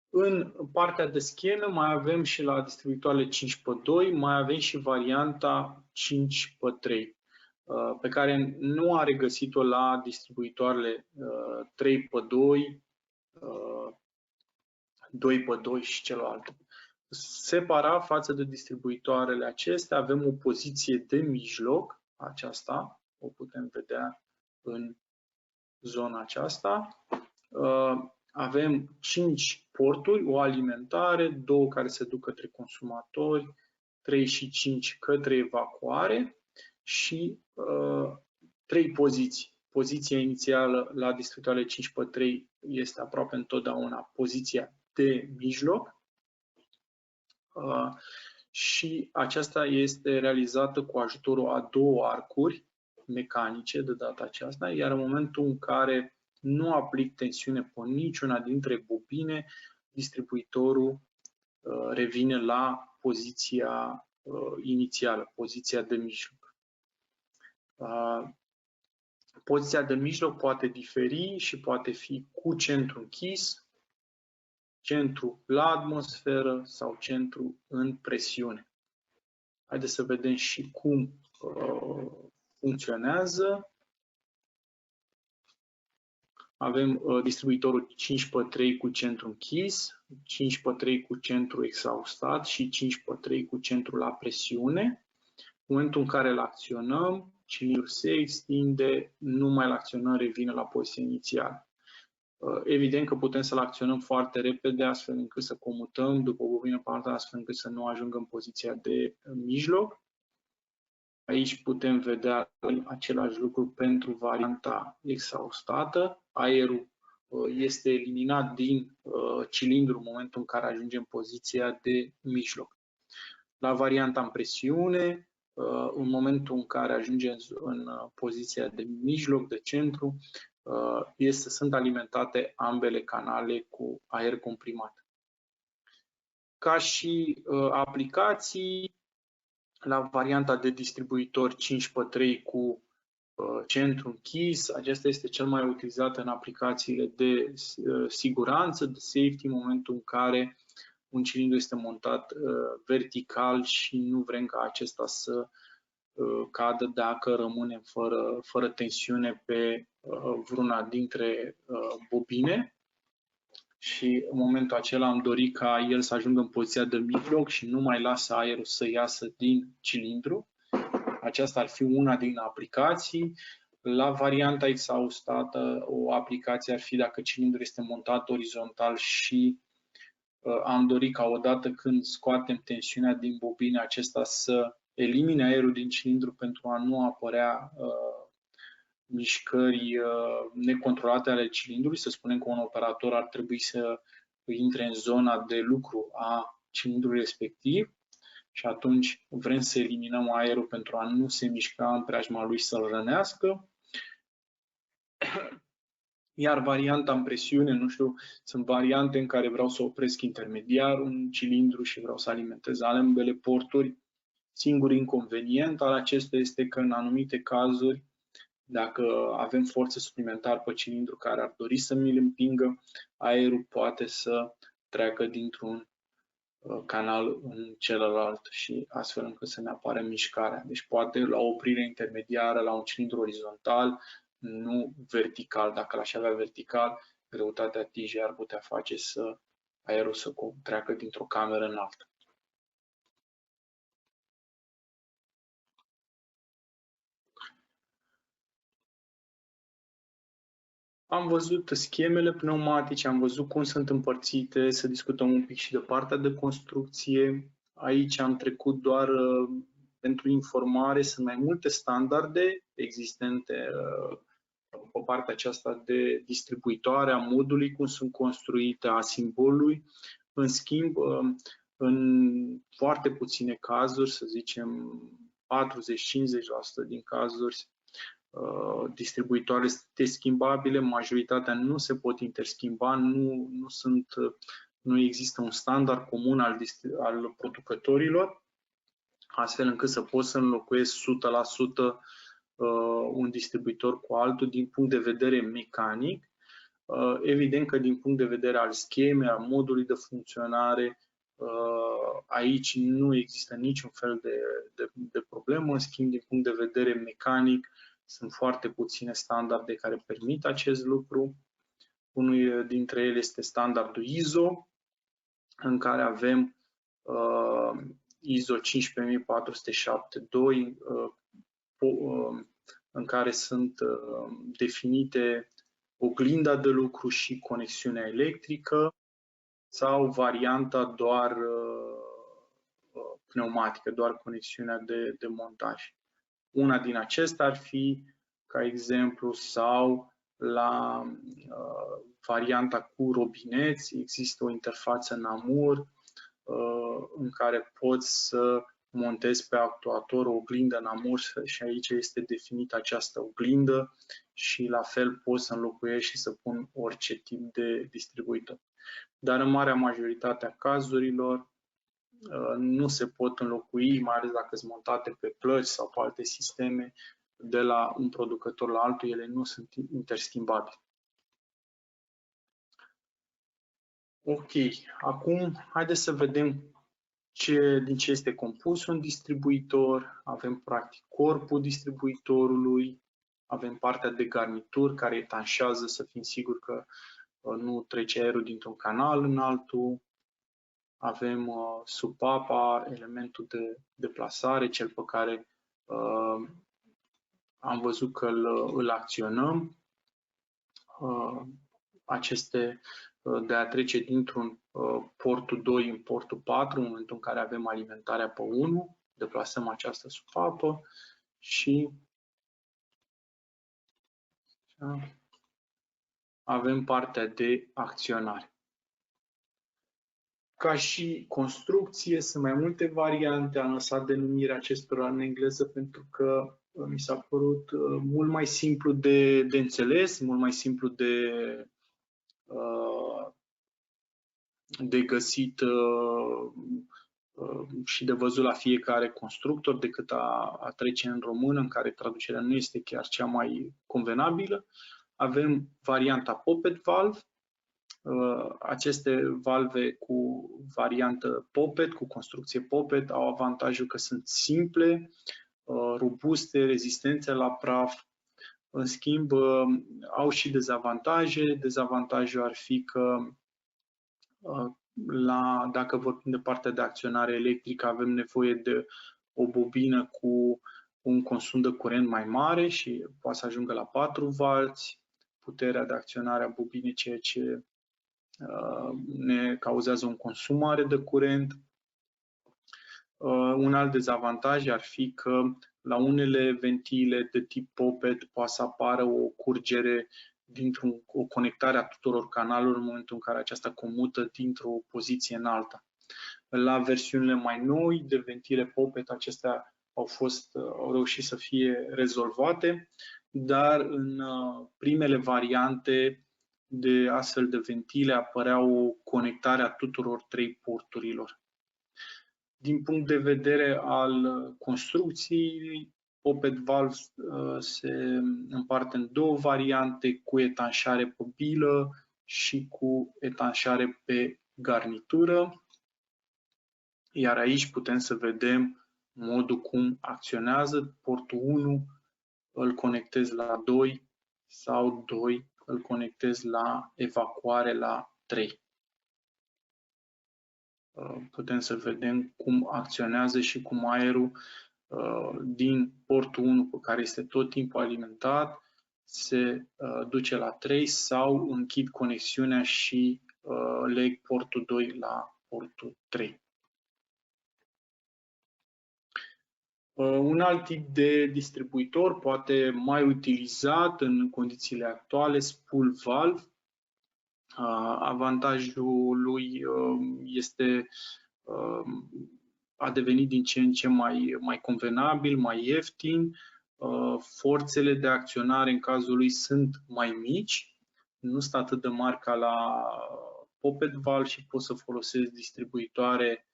În partea de scheme mai avem și la distribuitoarele 5x2, mai avem și varianta 5x3, pe care nu a regăsit-o la distribuitoarele 3x2, 2x2 și celelalte. Separat față de distribuitoarele acestea, avem o poziție de mijloc, aceasta, o putem vedea în zona aceasta. Avem 5 porturi, o alimentare, 2 care se duc către consumatori, 3 și 5 către evacuare și 3 poziții. Poziția inițială la distribuitoarele 5x3 este aproape întotdeauna poziția de mijloc și aceasta este realizată cu ajutorul a 2 arcuri mecanice de data aceasta, iar în momentul în care nu aplic tensiune pe niciuna dintre bobine, distribuitorul revine la poziția inițială, poziția de mijloc. Poziția de mijloc poate diferi și poate fi cu centru închis, centru la atmosferă sau centru în presiune. Haideți să vedem și cum funcționează. Avem distribuitorul 5x3 cu centru închis, 5x3 cu centru exhaustat și 5x3 cu centru la presiune. În momentul în care îl acționăm, cilindrul se extinde, numai îl acționăm, revine la poziția inițială. Evident că putem să-l acționăm foarte repede, astfel încât să comutăm după bobină pe alta, astfel încât să nu ajungă în poziția de mijloc. Aici putem vedea același lucru pentru varianta exhaustată. Aerul este eliminat din cilindru în momentul în care ajunge în poziția de mijloc. La varianta în presiune, în momentul în care ajunge în poziția de mijloc, de centru, sunt alimentate ambele canale cu aer comprimat. Ca și aplicații, la varianta de distribuitor 5x3 cu centru închis, acesta este cel mai utilizat în aplicațiile de siguranță, de safety, în momentul în care un cilindru este montat vertical și nu vrem ca acesta să cadă dacă rămânem fără tensiune pe vreuna dintre bobine. Și în momentul acela am dorit ca el să ajungă în poziția de mijloc și nu mai lasă aerul să iasă din cilindru. Aceasta ar fi una din aplicații. La varianta exhaustată, o aplicație ar fi dacă cilindrul este montat orizontal și am dorit ca odată când scoatem tensiunea din bobine, acesta să elimine aerul din cilindru pentru a nu apărea mișcări necontrolate ale cilindrului. Să spunem că un operator ar trebui să intre în zona de lucru a cilindrului respectiv și atunci vrem să eliminăm aerul pentru a nu se mișca în preajma lui să-l rănească. Iar varianta în presiune, nu știu, sunt variante în care vreau să opresc intermediar un cilindru și vreau să alimentez ambele porturi. Singur inconvenient al acestuia este că în anumite cazuri, dacă avem forță suplimentară pe cilindru care ar dori să mi-l împingă, aerul poate să treacă dintr-un canal în celălalt și astfel încât să ne apară mișcarea. Deci poate la o oprire intermediară la un cilindru orizontal, nu vertical. Dacă l-aș avea vertical, greutatea tigei ar putea face să aerul să treacă dintr-o cameră în alta. Am văzut schemele pneumatice, am văzut cum sunt împărțite, să discutăm un pic și de partea de construcție. Aici am trecut doar pentru informare, sunt mai multe standarde existente pe partea aceasta de distribuitoare a modului, cum sunt construite, a simbolului. În schimb, în foarte puține cazuri, să zicem 40-50% din cazuri, distribuitoare sunt schimbabile, majoritatea nu se pot interschimba, nu există un standard comun al producătorilor, astfel încât să pot să înlocuiesc 100% un distribuitor cu altul din punct de vedere mecanic. Evident că din punct de vedere al schemei, al modului de funcționare, aici nu există niciun fel de problemă. În schimb, din punct de vedere mecanic, sunt foarte puține standarde care permit acest lucru. Unul dintre ele este standardul ISO, în care avem ISO 15472, în care sunt definite oglinda de lucru și conexiunea electrică, sau varianta doar pneumatică, doar conexiunea de montaj. Una din acestea ar fi, ca exemplu, sau la varianta cu robineți, există o interfață NAMUR în care poți să montezi pe actuator o oglindă NAMUR și aici este definită această oglindă și la fel pot să înlocuiesc și să pun orice tip de distribuitor. Dar în marea majoritate a cazurilor, nu se pot înlocui, mai ales dacă sunt montate pe plăci sau pe alte sisteme, de la un producător la altul, ele nu sunt interschimbabile. Ok, acum haideți să vedem din ce este compus un distribuitor. Avem practic corpul distribuitorului, avem partea de garnitur care etanșează să fim siguri că nu trece aerul dintr-un canal în altul. Avem supapa, elementul de deplasare, cel pe care am văzut că îl acționăm. Aceste de a trece dintr-un portul 2 în portul 4, în momentul în care avem alimentarea pe 1, deplasăm această supapă și avem partea de acționare. Ca și construcție, sunt mai multe variante. Am lăsat denumirea acestora în engleză pentru că mi s-a părut mult mai simplu de înțeles, mult mai simplu de găsit și de văzut la fiecare constructor decât a trece în română, în care traducerea nu este chiar cea mai convenabilă. Avem varianta Poppet Valve. Aceste valve cu variantă Poppet, cu construcție Poppet, au avantajul că sunt simple, robuste, rezistente la praf. În schimb, au și dezavantaje. Dezavantajul ar fi că dacă vorbim de partea de acționare electrică, avem nevoie de o bobină cu un consum de curent mai mare și poate să ajungă la 4W, puterea de acționare a bobinei, ceea ce ne cauzează un consum mare de curent. Un alt dezavantaj ar fi că la unele ventile de tip Poppet poate să apară o curgere o conectare a tuturor canalelor în momentul în care aceasta comută dintr-o poziție în alta. La versiunile mai noi de ventile Poppet, acestea au reușit să fie rezolvate, dar în primele variante de astfel de ventile apărea o conectare a tuturor 3 porturilor. Din punct de vedere al construcției, Poppet Valve se împarte în 2 variante, cu etanșare pe bilă și cu etanșare pe garnitură. Iar aici putem să vedem modul cum acționează. Portul 1 îl conectez la 2 sau 2 îl conectez la evacuare la 3. Putem să vedem cum acționează și cum aerul din portul 1, pe care este tot timpul alimentat, se duce la 3 sau închid conexiunea și leg portul 2 la portul 3. Un alt tip de distribuitor, poate mai utilizat în condițiile actuale, spool valve. Avantajul lui este a devenit din ce în ce mai convenabil, mai ieftin. Forțele de acționare în cazul lui sunt mai mici, nu sunt atât de mari ca la Poppet Valve și pot să folosesc distribuitoare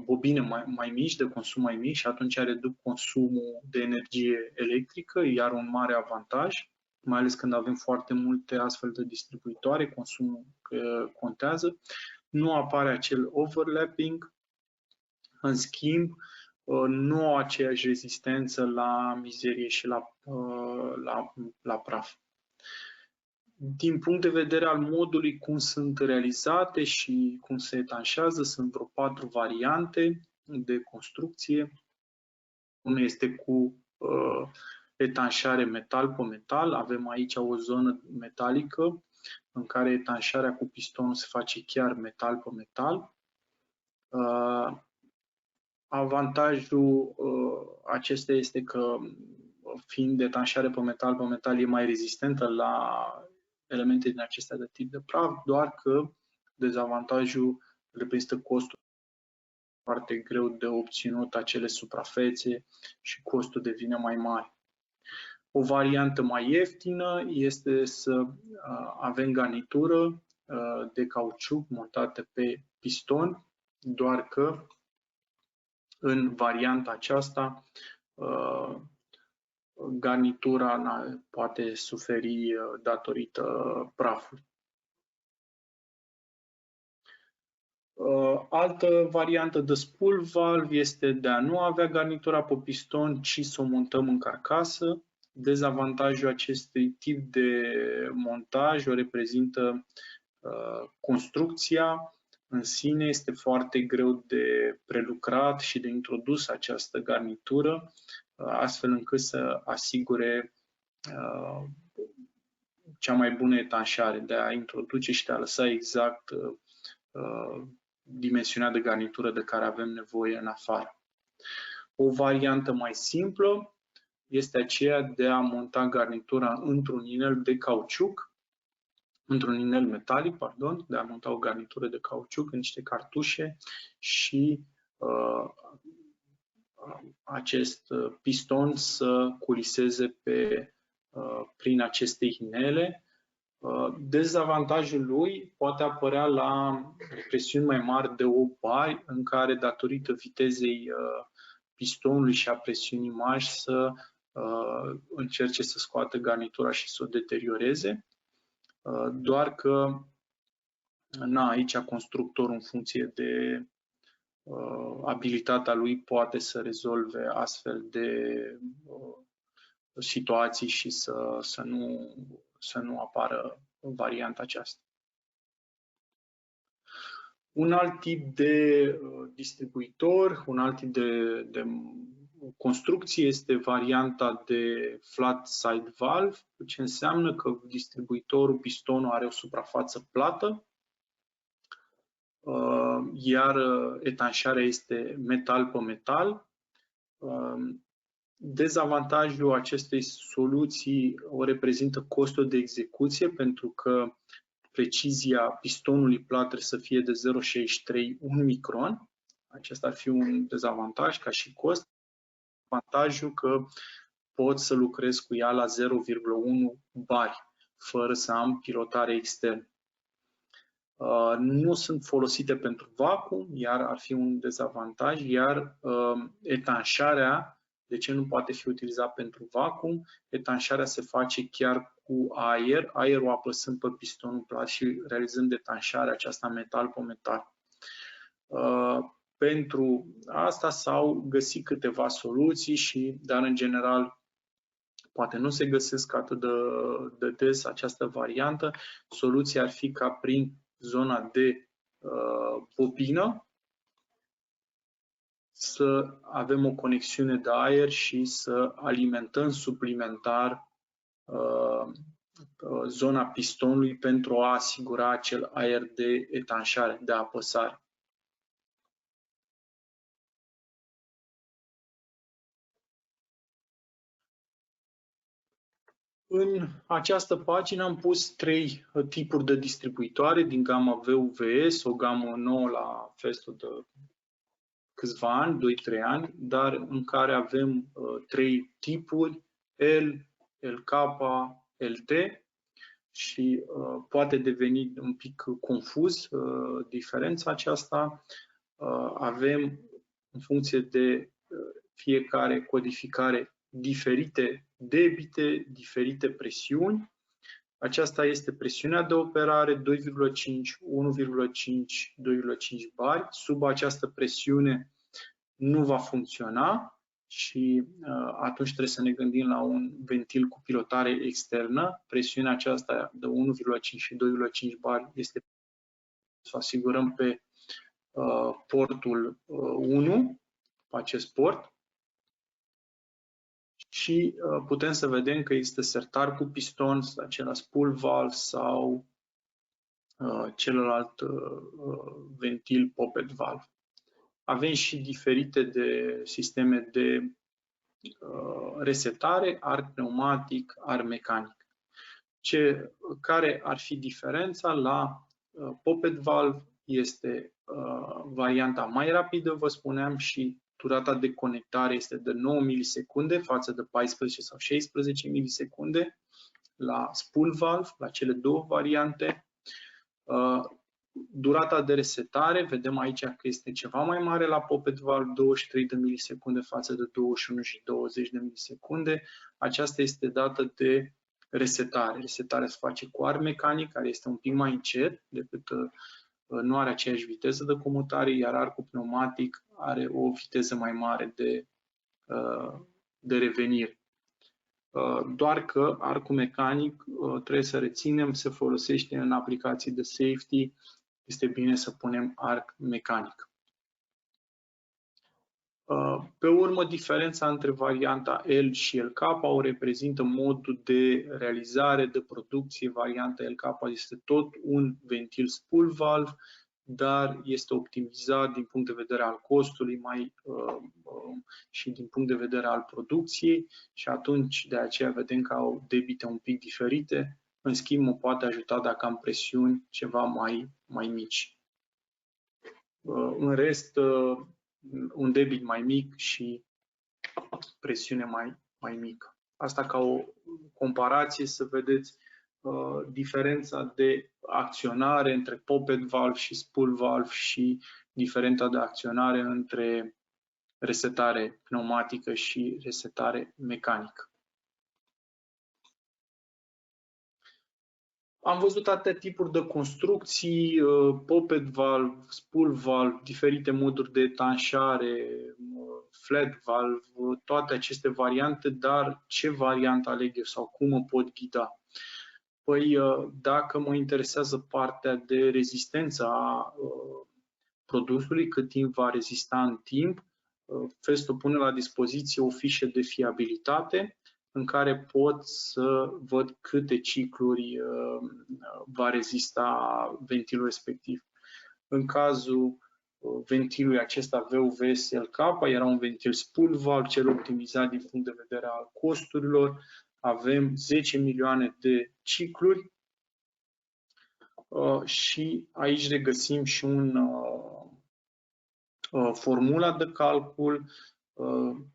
bobine mai mici, de consum mai mic și atunci reduc consumul de energie electrică, iar un mare avantaj, mai ales când avem foarte multe astfel de distribuitoare, consumul contează. Nu apare acel overlapping, în schimb, nu au aceeași rezistență la mizerie și la praf. Din punct de vedere al modului cum sunt realizate și cum se etanșează, sunt vreo 4 variante de construcție. Una este cu etanșare metal pe metal. Avem aici o zonă metalică în care etanșarea cu pistonul se face chiar metal pe metal. Avantajul acesta este că, fiind etanșare pe metal, e mai rezistentă la elemente din acestea de tip de praf, doar că dezavantajul reprezintă costul foarte greu de obținut acele suprafețe și costul devine mai mare. O variantă mai ieftină este să avem garnitură de cauciuc montată pe piston. doar că în varianta aceasta garnitura poate suferi datorită prafului. Altă variantă de spool valve este de a nu avea garnitura pe piston, ci să o montăm în carcasă. Dezavantajul acestui tip de montaj o reprezintă construcția în sine. Este foarte greu de prelucrat și de introdus această garnitură, astfel încât să asigure cea mai bună etanșare, de a introduce și de a lăsa exact dimensiunea de garnitură de care avem nevoie în afară. O variantă mai simplă este aceea de a monta garnitura într-un inel de cauciuc, într-un inel metalic, pardon, de a monta o garnitură de cauciuc în niște cartușe și acest piston să culiseze prin aceste inele. Dezavantajul lui poate apărea la presiuni mai mari de 8 bari, în care, datorită vitezei pistonului și a presiunii mari, să încerce să scoată garnitura și să o deterioreze. Doar că aici constructorul, în funcție de abilitatea lui, poate să rezolve astfel de situații și să nu apară varianta aceasta. Un alt tip de distribuitor, un alt tip de construcție este varianta de flat side valve, ce înseamnă că distribuitorul, pistonul, are o suprafață plată, iar etanșarea este metal pe metal. Dezavantajul acestei soluții o reprezintă costul de execuție, pentru că precizia pistonului plat trebuie să fie de 0,63 micron. Acesta ar fi un dezavantaj ca și cost. Avantajul că pot să lucrez cu ea la 0,1 bari, fără să am pilotare externă. Nu sunt folosite pentru vacuum, iar ar fi un dezavantaj, iar etanșarea, de ce nu poate fi utilizat pentru vacuum? Etanșarea se face chiar cu aer, aerul apăsând pe pistonul plat și realizând etanșarea aceasta metal pe metal. Pentru asta s-au găsit câteva soluții, dar în general poate nu se găsesc atât de des această variantă. Soluția ar fi ca prin zona de bobină să avem o conexiune de aer și să alimentăm suplimentar zona pistonului pentru a asigura acel aer de etanșare, de apăsare. În această pagină am pus 3 tipuri de distribuitoare din gama VUVS, o gamă nouă la Festo de câțiva ani, 2-3 ani, dar în care avem 3 tipuri, L, LK, LT, și poate deveni un pic confuz diferența aceasta. Avem, în funcție de fiecare codificare, diferite debite, diferite presiuni. Aceasta este presiunea de operare, 2,5, 1,5, 2,5 bari. Sub această presiune nu va funcționa și atunci trebuie să ne gândim la un ventil cu pilotare externă. Presiunea aceasta de 1,5 și 2,5 bari este să asigurăm pe portul 1, pe acest port. Și putem să vedem că există sertar cu piston, acela spool valve sau celălalt ventil poppet valve. Avem și diferite de sisteme de resetare, ar pneumatic, ar mecanic. Care ar fi diferența? La poppet valve este varianta mai rapidă, vă spuneam, și durata de conectare este de 9 milisecunde față de 14 sau 16 milisecunde la spool valve, la cele două variante. Durata de resetare, vedem aici că este ceva mai mare la poppet valve, 23 de milisecunde față de 21 și 20 de milisecunde. Aceasta este dată de resetare. Resetarea se face cu arc mecanic, care este un pic mai încet decât nu are aceeași viteză de comutare, iar arcul pneumatic are o viteză mai mare de revenire. Doar că arcul mecanic, trebuie să reținem, se folosește în aplicații de safety. Este bine să punem arc mecanic. Pe urmă, diferența între varianta L și LK o reprezintă modul de realizare, de producție. Varianta LK este tot un ventil spool valve, dar este optimizat din punct de vedere al costului și din punct de vedere al producției și atunci de aceea vedem că au debite un pic diferite. În schimb, mă poate ajuta dacă am presiuni ceva mai mici. În rest, un debit mai mic și presiune mai mică. Asta ca o comparație, să vedeți diferența de acționare între poppet valve și spool valve și diferența de acționare între resetare pneumatică și resetare mecanică. Am văzut atâtea tipuri de construcții, poppet valve, spool valve, diferite moduri de etanșare, flat valve, toate aceste variante, dar ce variantă aleg eu sau cum mă pot ghida? Păi, dacă mă interesează partea de rezistență a produsului, cât timp va rezista în timp, Festo pune la dispoziție o fișă de fiabilitate în care pot să văd câte cicluri va rezista ventilul respectiv. În cazul ventilului acesta VUVS-LK era un ventil spool valve, cel optimizat din punct de vedere al costurilor. Avem 10 milioane de cicluri și aici regăsim și formula de calcul,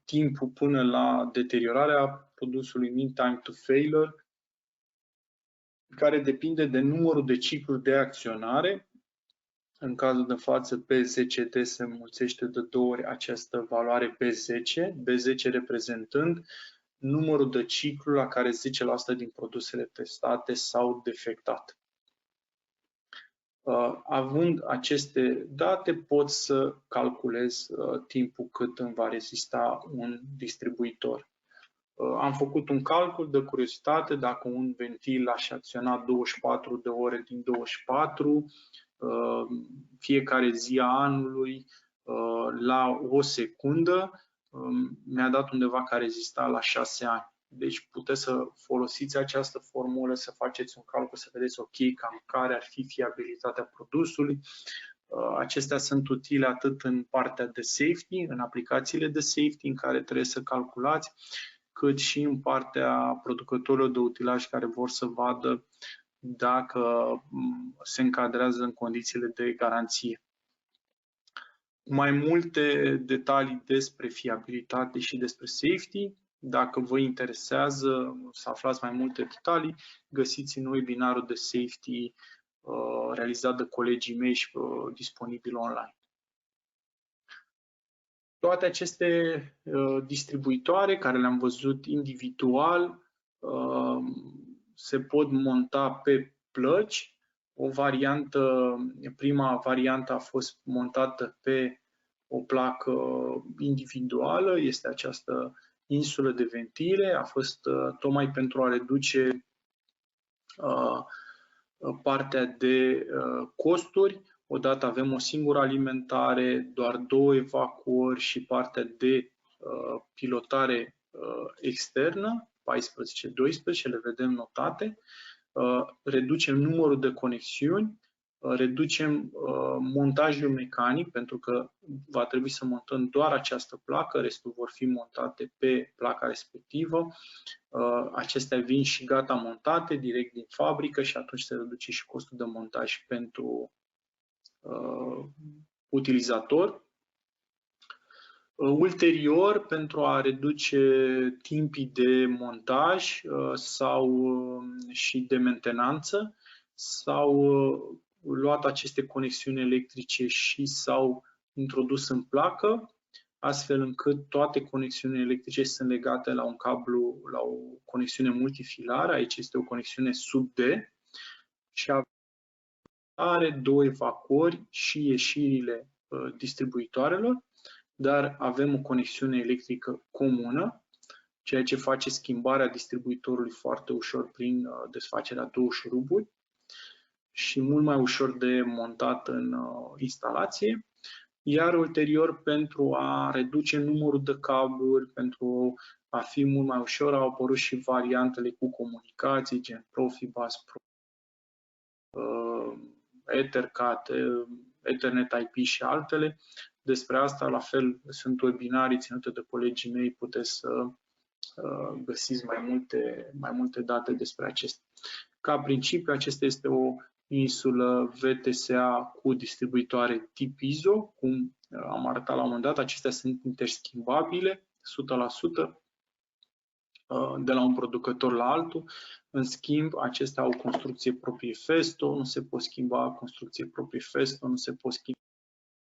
timpul până la deteriorarea produsului, mean time to failure, care depinde de numărul de cicluri de acționare. În cazul de față, B10D se înmulțește de 2 ori această valoare B10, B10 reprezentând numărul de cicluri la care 10% din produsele testate s-au defectat. Având aceste date, pot să calculez timpul cât îmi va rezista un distribuitor. Am făcut un calcul de curiozitate, dacă un ventil aș acționa 24 de ore din 24, fiecare zi a anului, la o secundă, mi-a dat undeva că rezista la 6 ani. Deci puteți să folosiți această formulă, să faceți un calcul, să vedeți cam care ar fi fiabilitatea produsului. Acestea sunt utile atât în partea de safety, în aplicațiile de safety în care trebuie să calculați, cât și în partea producătorilor de utilaj care vor să vadă dacă se încadrează în condițiile de garanție. Mai multe detalii despre fiabilitate și despre safety. Dacă vă interesează să aflați mai multe detalii, găsiți în webinarul de safety realizat de colegii mei și disponibil online. Toate aceste distribuitoare care le-am văzut individual se pot monta pe plăci. Prima variantă a fost montată pe o placă individuală, este această insulă de ventile, a fost tocmai pentru a reduce partea de costuri. Odată avem o singură alimentare, doar 2 evacuări și partea de pilotare externă, 14-12, le vedem notate. Reducem numărul de conexiuni, reducem montajul mecanic, pentru că va trebui să montăm doar această placă, restul vor fi montate pe placa respectivă. Acestea vin și gata montate direct din fabrică și atunci se reduce și costul de montaj pentru utilizator. Ulterior, pentru a reduce timpii de montaj sau și de mentenanță, s-au luat aceste conexiuni electrice și s-au introdus în placă, astfel încât toate conexiunile electrice sunt legate la un cablu, la o conexiune multifilară. Aici este o conexiune sub D și are 2 evacuări și ieșirile distribuitoarelor, dar avem o conexiune electrică comună, ceea ce face schimbarea distribuitorului foarte ușor prin desfacerea 2 șuruburi și mult mai ușor de montat în instalație. Iar ulterior, pentru a reduce numărul de cabluri, pentru a fi mult mai ușor, au apărut și variantele cu comunicații, gen Profibus, Ethercat, Ethernet IP și altele. Despre asta, la fel, sunt webinarii ținute de colegii mei, puteți să găsiți mai multe date despre acestea. Ca principiu, acesta este o insulă VTSA cu distribuitoare tip ISO, cum am arătat la un moment dat. Acestea sunt interschimbabile, 100%, de la un producător la altul. În schimb, acestea au construcție proprie Festo, nu se pot schimba construcție proprie Festo, nu se pot schimba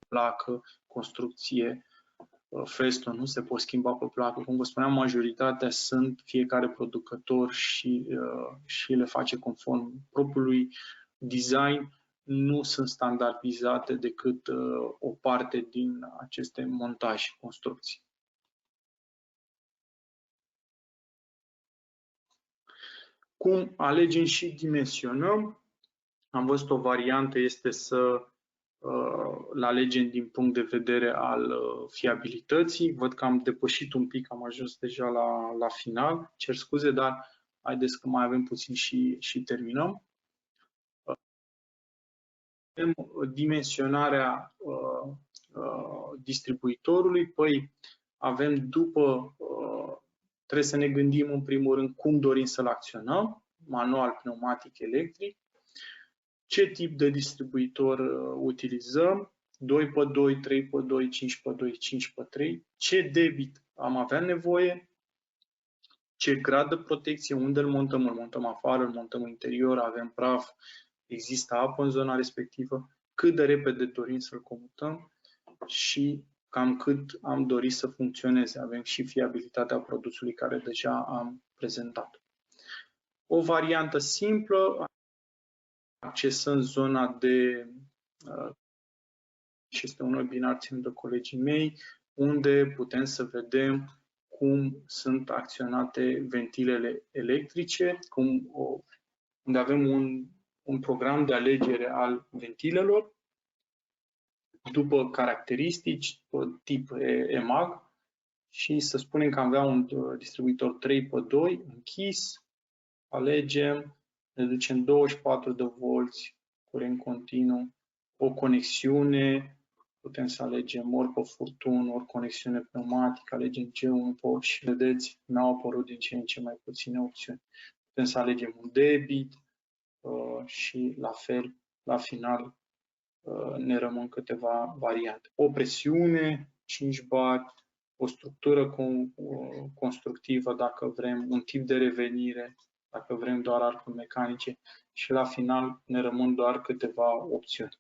placă, construcție Festo, nu se pot schimba pe placă. Cum vă spuneam, majoritatea sunt fiecare producător și le face conform propriului design. Nu sunt standardizate decât o parte din aceste montaje și construcții. Cum alegem și dimensionăm? Am văzut o variantă este să îl alegem din punct de vedere al fiabilității. Văd că am depășit un pic, am ajuns deja la final. Cer scuze, dar haideți că mai avem puțin și terminăm. Avem dimensionarea distribuitorului. Păi avem trebuie să ne gândim în primul rând cum dorim să-l acționăm, manual, pneumatic, electric. Ce tip de distribuitor utilizăm? 2x2, 3x2, 5x2, 5x3. Ce debit am avea nevoie? Ce grad de protecție? Unde îl montăm? Îl montăm afară, îl montăm în interior, avem praf, există apă în zona respectivă, cât de repede dorim să-l comutăm și cam cât am dorit să funcționeze. Avem și fiabilitatea produsului care deja am prezentat. O variantă simplă, accesăm zona de și este un webinar ținut de colegii mei, unde putem să vedem cum sunt acționate ventilele electrice, unde avem un program de alegere al ventilelor după caracteristici, tip EMAG, și să spunem că avea un distribuitor 3x2 închis, alegem, ne ducem 24 de volți, curent continuu, o conexiune, putem să alegem ori pe furtun, ori conexiune pneumatică, alegem G1 și vedeți, mi-au apărut din ce în ce mai puține opțiuni. Putem să alegem un debit și la fel, la final, ne rămân câteva variante. O presiune, 5 bar, o structură constructivă, dacă vrem, un tip de revenire, dacă vrem doar arcuri mecanice și la final ne rămân doar câteva opțiuni.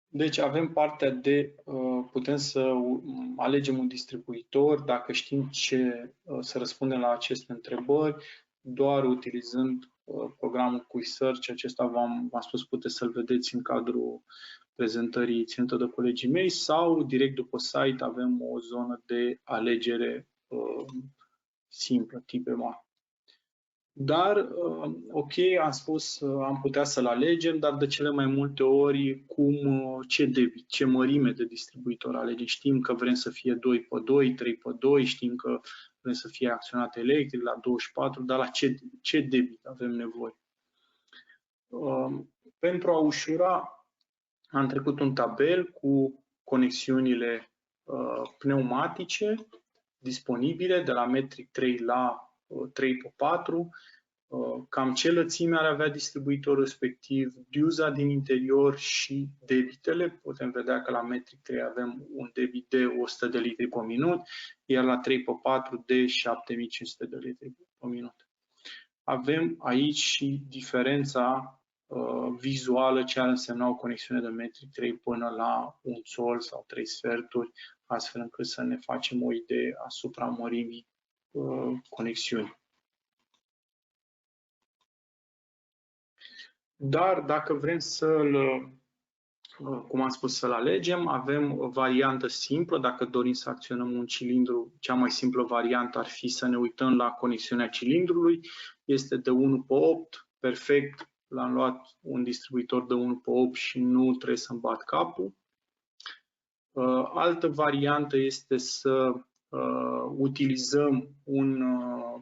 Deci avem partea de, putem să alegem un distribuitor, dacă știm să răspundem la aceste întrebări, doar utilizând programul QuickSearch. Acesta v-am spus, puteți să-l vedeți în cadrul prezentării ținută de colegii mei, sau direct după site avem o zonă de alegere simplă, tip EMAG. Dar, ok, am spus, am putea să-l alegem, dar de cele mai multe ori ce debit, ce mărime de distribuitor alegem. Știm că vrem să fie 2x2, 3x2, știm că vrem să fie acționat electric la 24, dar la ce debit avem nevoie. Pentru a ușura, am trecut un tabel cu conexiunile pneumatice disponibile de la metric 3 la 3x4. cam ce lățime ar avea distribuitorul respectiv, diuza din interior și debitele. Putem vedea că la metric 3 avem un debit de 100 de litri pe minut, iar la 3x4 de 7500 de litri pe minut. Avem aici și diferența vizuală ce ar însemna o conexiune de metric 3 până la 1 sol sau 3 sferturi, astfel încât să ne facem o idee asupra mărimii conexiunii. Dar dacă vrem să-l, cum am spus, să-l alegem, avem o variantă simplă. Dacă dorim să acționăm un cilindru, cea mai simplă variantă ar fi să ne uităm la conexiunea cilindrului. Este de 1/8, perfect. L-am luat un distribuitor de 1/8 și nu trebuie să-mi bat capul. Altă variantă este să utilizăm un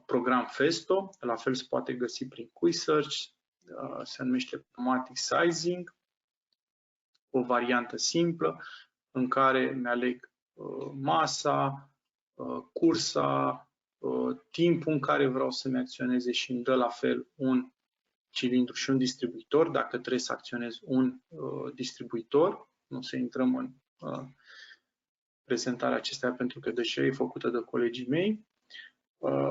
program Festo, la fel se poate găsi prin QuickSearch, se numește Pneumatic Sizing, o variantă simplă în care mi-aleg masa, cursa, timpul în care vreau să-mi acționeze și îmi dă la fel un cilindru și un distribuitor, dacă trebuie să acționez un distribuitor. Nu să intrăm în prezentarea acestea pentru că deja e făcută de colegii mei.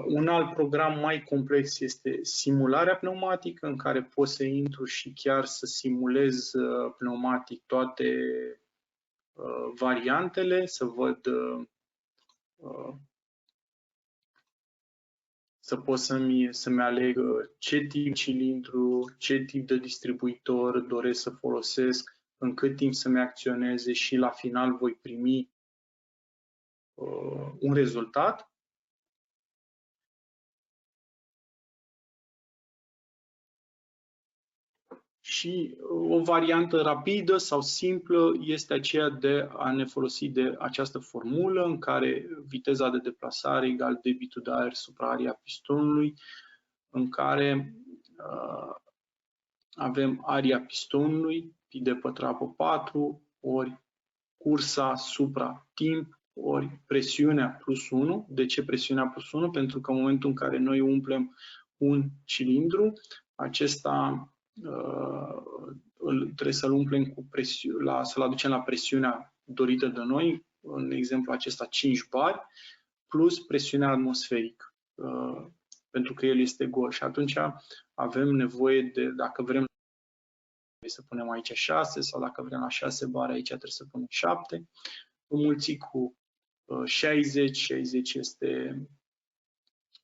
Un alt program mai complex este simularea pneumatică, în care pot să intru și chiar să simulez pneumatic toate variantele, să văd, să pot să-mi aleg ce tip cilindru, ce tip de distribuitor doresc să folosesc, în cât timp să-mi acționeze și la final voi primi un rezultat. Și o variantă rapidă sau simplă este aceea de a ne folosi de această formulă în care viteza de deplasare egal debitul de aer supra aria pistonului, în care avem aria pistonului, pi de pătrat pe 4, ori cursa supra timp, ori presiunea plus 1. De ce presiunea plus 1? Pentru că în momentul în care noi umplem un cilindru, acesta trebuie să-l umplem cu să-l aducem la presiunea dorită de noi, în exemplu acesta 5 bari, plus presiunea atmosferică, pentru că el este gol. Și atunci avem nevoie de, dacă vrem să punem aici 6 sau dacă vrem la 6 bari, aici trebuie să punem 7, înmulțit cu 60, 60 este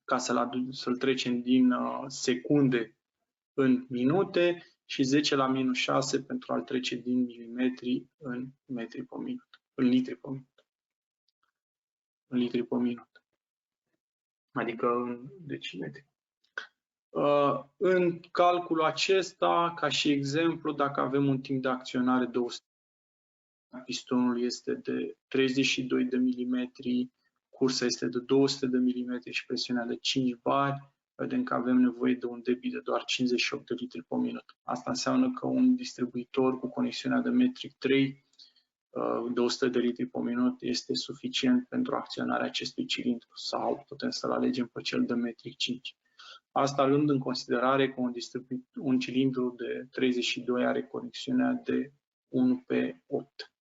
ca să-l trecem din secunde în minute și 10 la minus 6 pentru a-l trece din milimetri în metri pe minut, în litri pe minut. În litri pe minut. Adică în decimetri. În calculul acesta, ca și exemplu, dacă avem un timp de acționare de 100, pistonul este de 32 de milimetri, cursa este de 200 de milimetri și presiunea de 5 bari, vedem că avem nevoie de un debit de doar 58 de litri pe minut. Asta înseamnă că un distribuitor cu conexiunea de metric 3 de 100 de litri pe minut este suficient pentru acționarea acestui cilindru sau putem să-l alegem pe cel de metric 5. Asta luând în considerare că un cilindru de 32 are conexiunea de 1/8.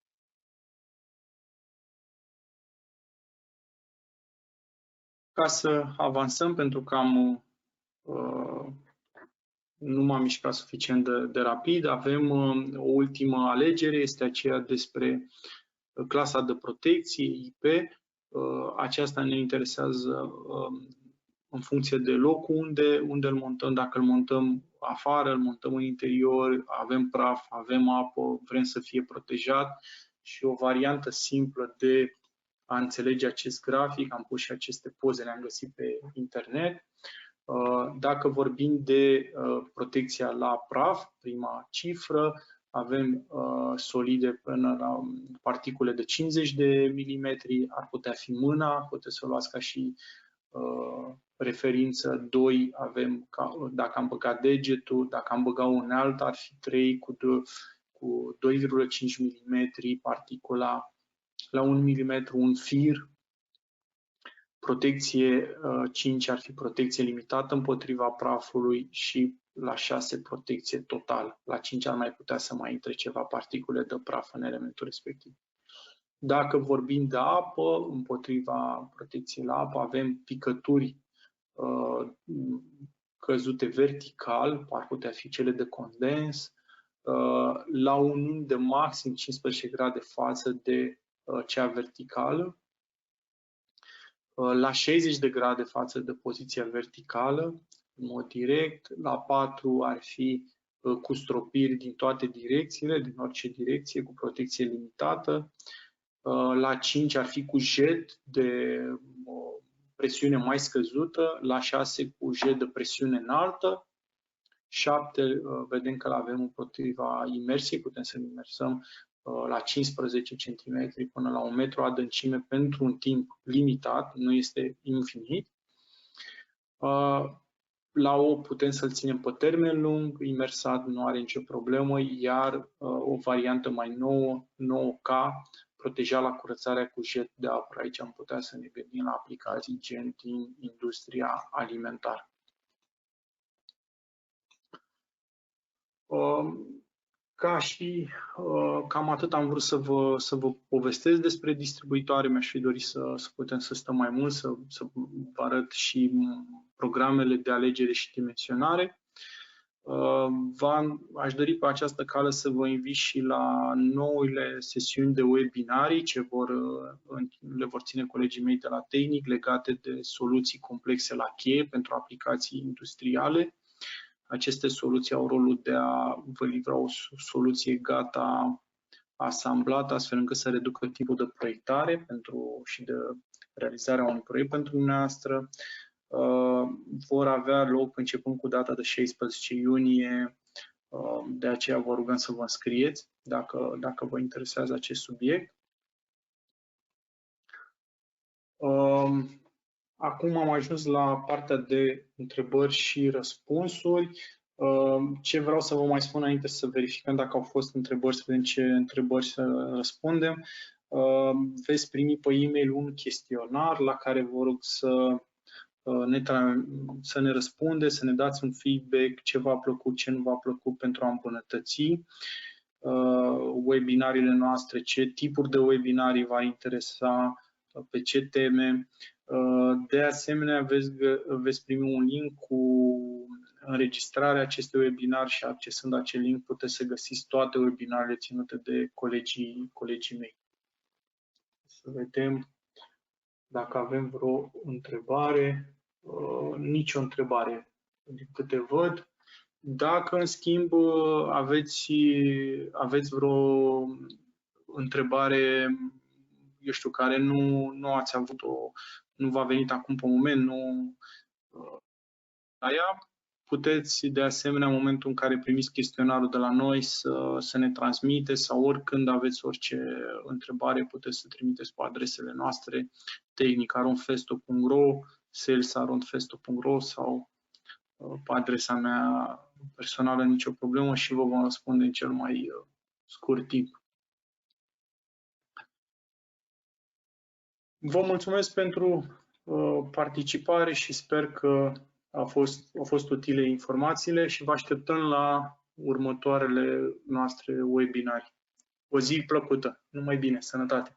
Ca să avansăm, pentru că nu m-am mișcat suficient de rapid, avem o ultimă alegere, este aceea despre clasa de protecție, IP. Aceasta ne interesează în funcție de locul unde îl montăm. Dacă îl montăm afară, îl montăm în interior, avem praf, avem apă, vrem să fie protejat. Și o variantă simplă de a înțelege acest grafic, am pus și aceste poze, le-am găsit pe internet. Dacă vorbim de protecția la praf, prima cifră, avem solide până la particule de 50 de milimetri, ar putea fi mâna, puteți să o luați ca și referință. 2 avem, dacă am băgat degetul, dacă am băgat unealtă, ar fi 3 cu 2,5 mm, particula la 1 mm, un fir, Protecție 5 ar fi protecție limitată împotriva prafului și la 6 protecție totală. La 5 ar mai putea să mai intre ceva particule de praf în elementul respectiv. Dacă vorbim de apă, împotriva protecției la apă, avem picături căzute vertical, ar putea fi cele de condens, la un unghi de maxim 15 grade față de cea verticală, la 60 de grade față de poziția verticală, în mod direct, la 4 ar fi cu stropiri din toate direcțiile, din orice direcție, cu protecție limitată, la 5 ar fi cu jet de presiune mai scăzută, la 6 cu jet de presiune înaltă, 7 vedem că avem împotriva imersiei, putem să imersăm la 15 cm până la 1 metru adâncime pentru un timp limitat, nu este infinit. La 8 putem să-l ținem pe termen lung, imersat nu are nicio problemă, iar o variantă mai nouă, 9K, proteja la curățarea cu jet de apă. Aici am putea să ne gândim la aplicații gen din industria alimentară. Cam atât am vrut să vă povestesc despre distribuitoare. Mi-aș fi dorit să putem să stăm mai mult, să vă arăt și programele de alegere și dimensionare. Aș dori pe această cale să vă invit și la noile sesiuni de webinarii ce le vor ține colegii mei de la tehnic legate de soluții complexe la cheie pentru aplicații industriale. Aceste soluții au rolul de a vă livra o soluție gata asamblată, astfel încât să reducă timpul de proiectare și de realizarea unui proiect pentru dumneavoastră. Vor avea loc începând cu data de 16 iunie, de aceea vă rugăm să vă înscrieți dacă vă interesează acest subiect. Acum am ajuns la partea de întrebări și răspunsuri. Ce vreau să vă mai spun înainte să verificăm dacă au fost întrebări, să vedem ce întrebări să răspundem. Veți primi pe e-mail un chestionar la care vă rog să ne răspundeți, să ne dați un feedback, ce v-a plăcut, ce nu v-a plăcut pentru a îmbunătăți webinariile noastre, ce tipuri de webinarii v-ar interesa, pe ce teme. De asemenea, veți primi un link cu înregistrarea acestui webinar și accesând acel link puteți să găsiți toate webinarele ținute de colegii mei. Să vedem dacă avem vreo întrebare. Nicio întrebare din câte văd. Dacă, în schimb, aveți vreo întrebare, eu știu, care nu ați avut-o, nu v-a venit acum pe moment, la ea, puteți, de asemenea, în momentul în care primiți chestionarul de la noi, să ne transmiteți sau oricând aveți orice întrebare, puteți să trimiteți pe adresele noastre tehnic@festo.ro, sales@festo.ro sau pe adresa mea personală, nicio problemă și vă vom răspunde în cel mai scurt timp. Vă mulțumesc pentru participare și sper că au fost utile informațiile și vă așteptăm la următoarele noastre webinarii. O zi plăcută! Numai bine! Sănătate!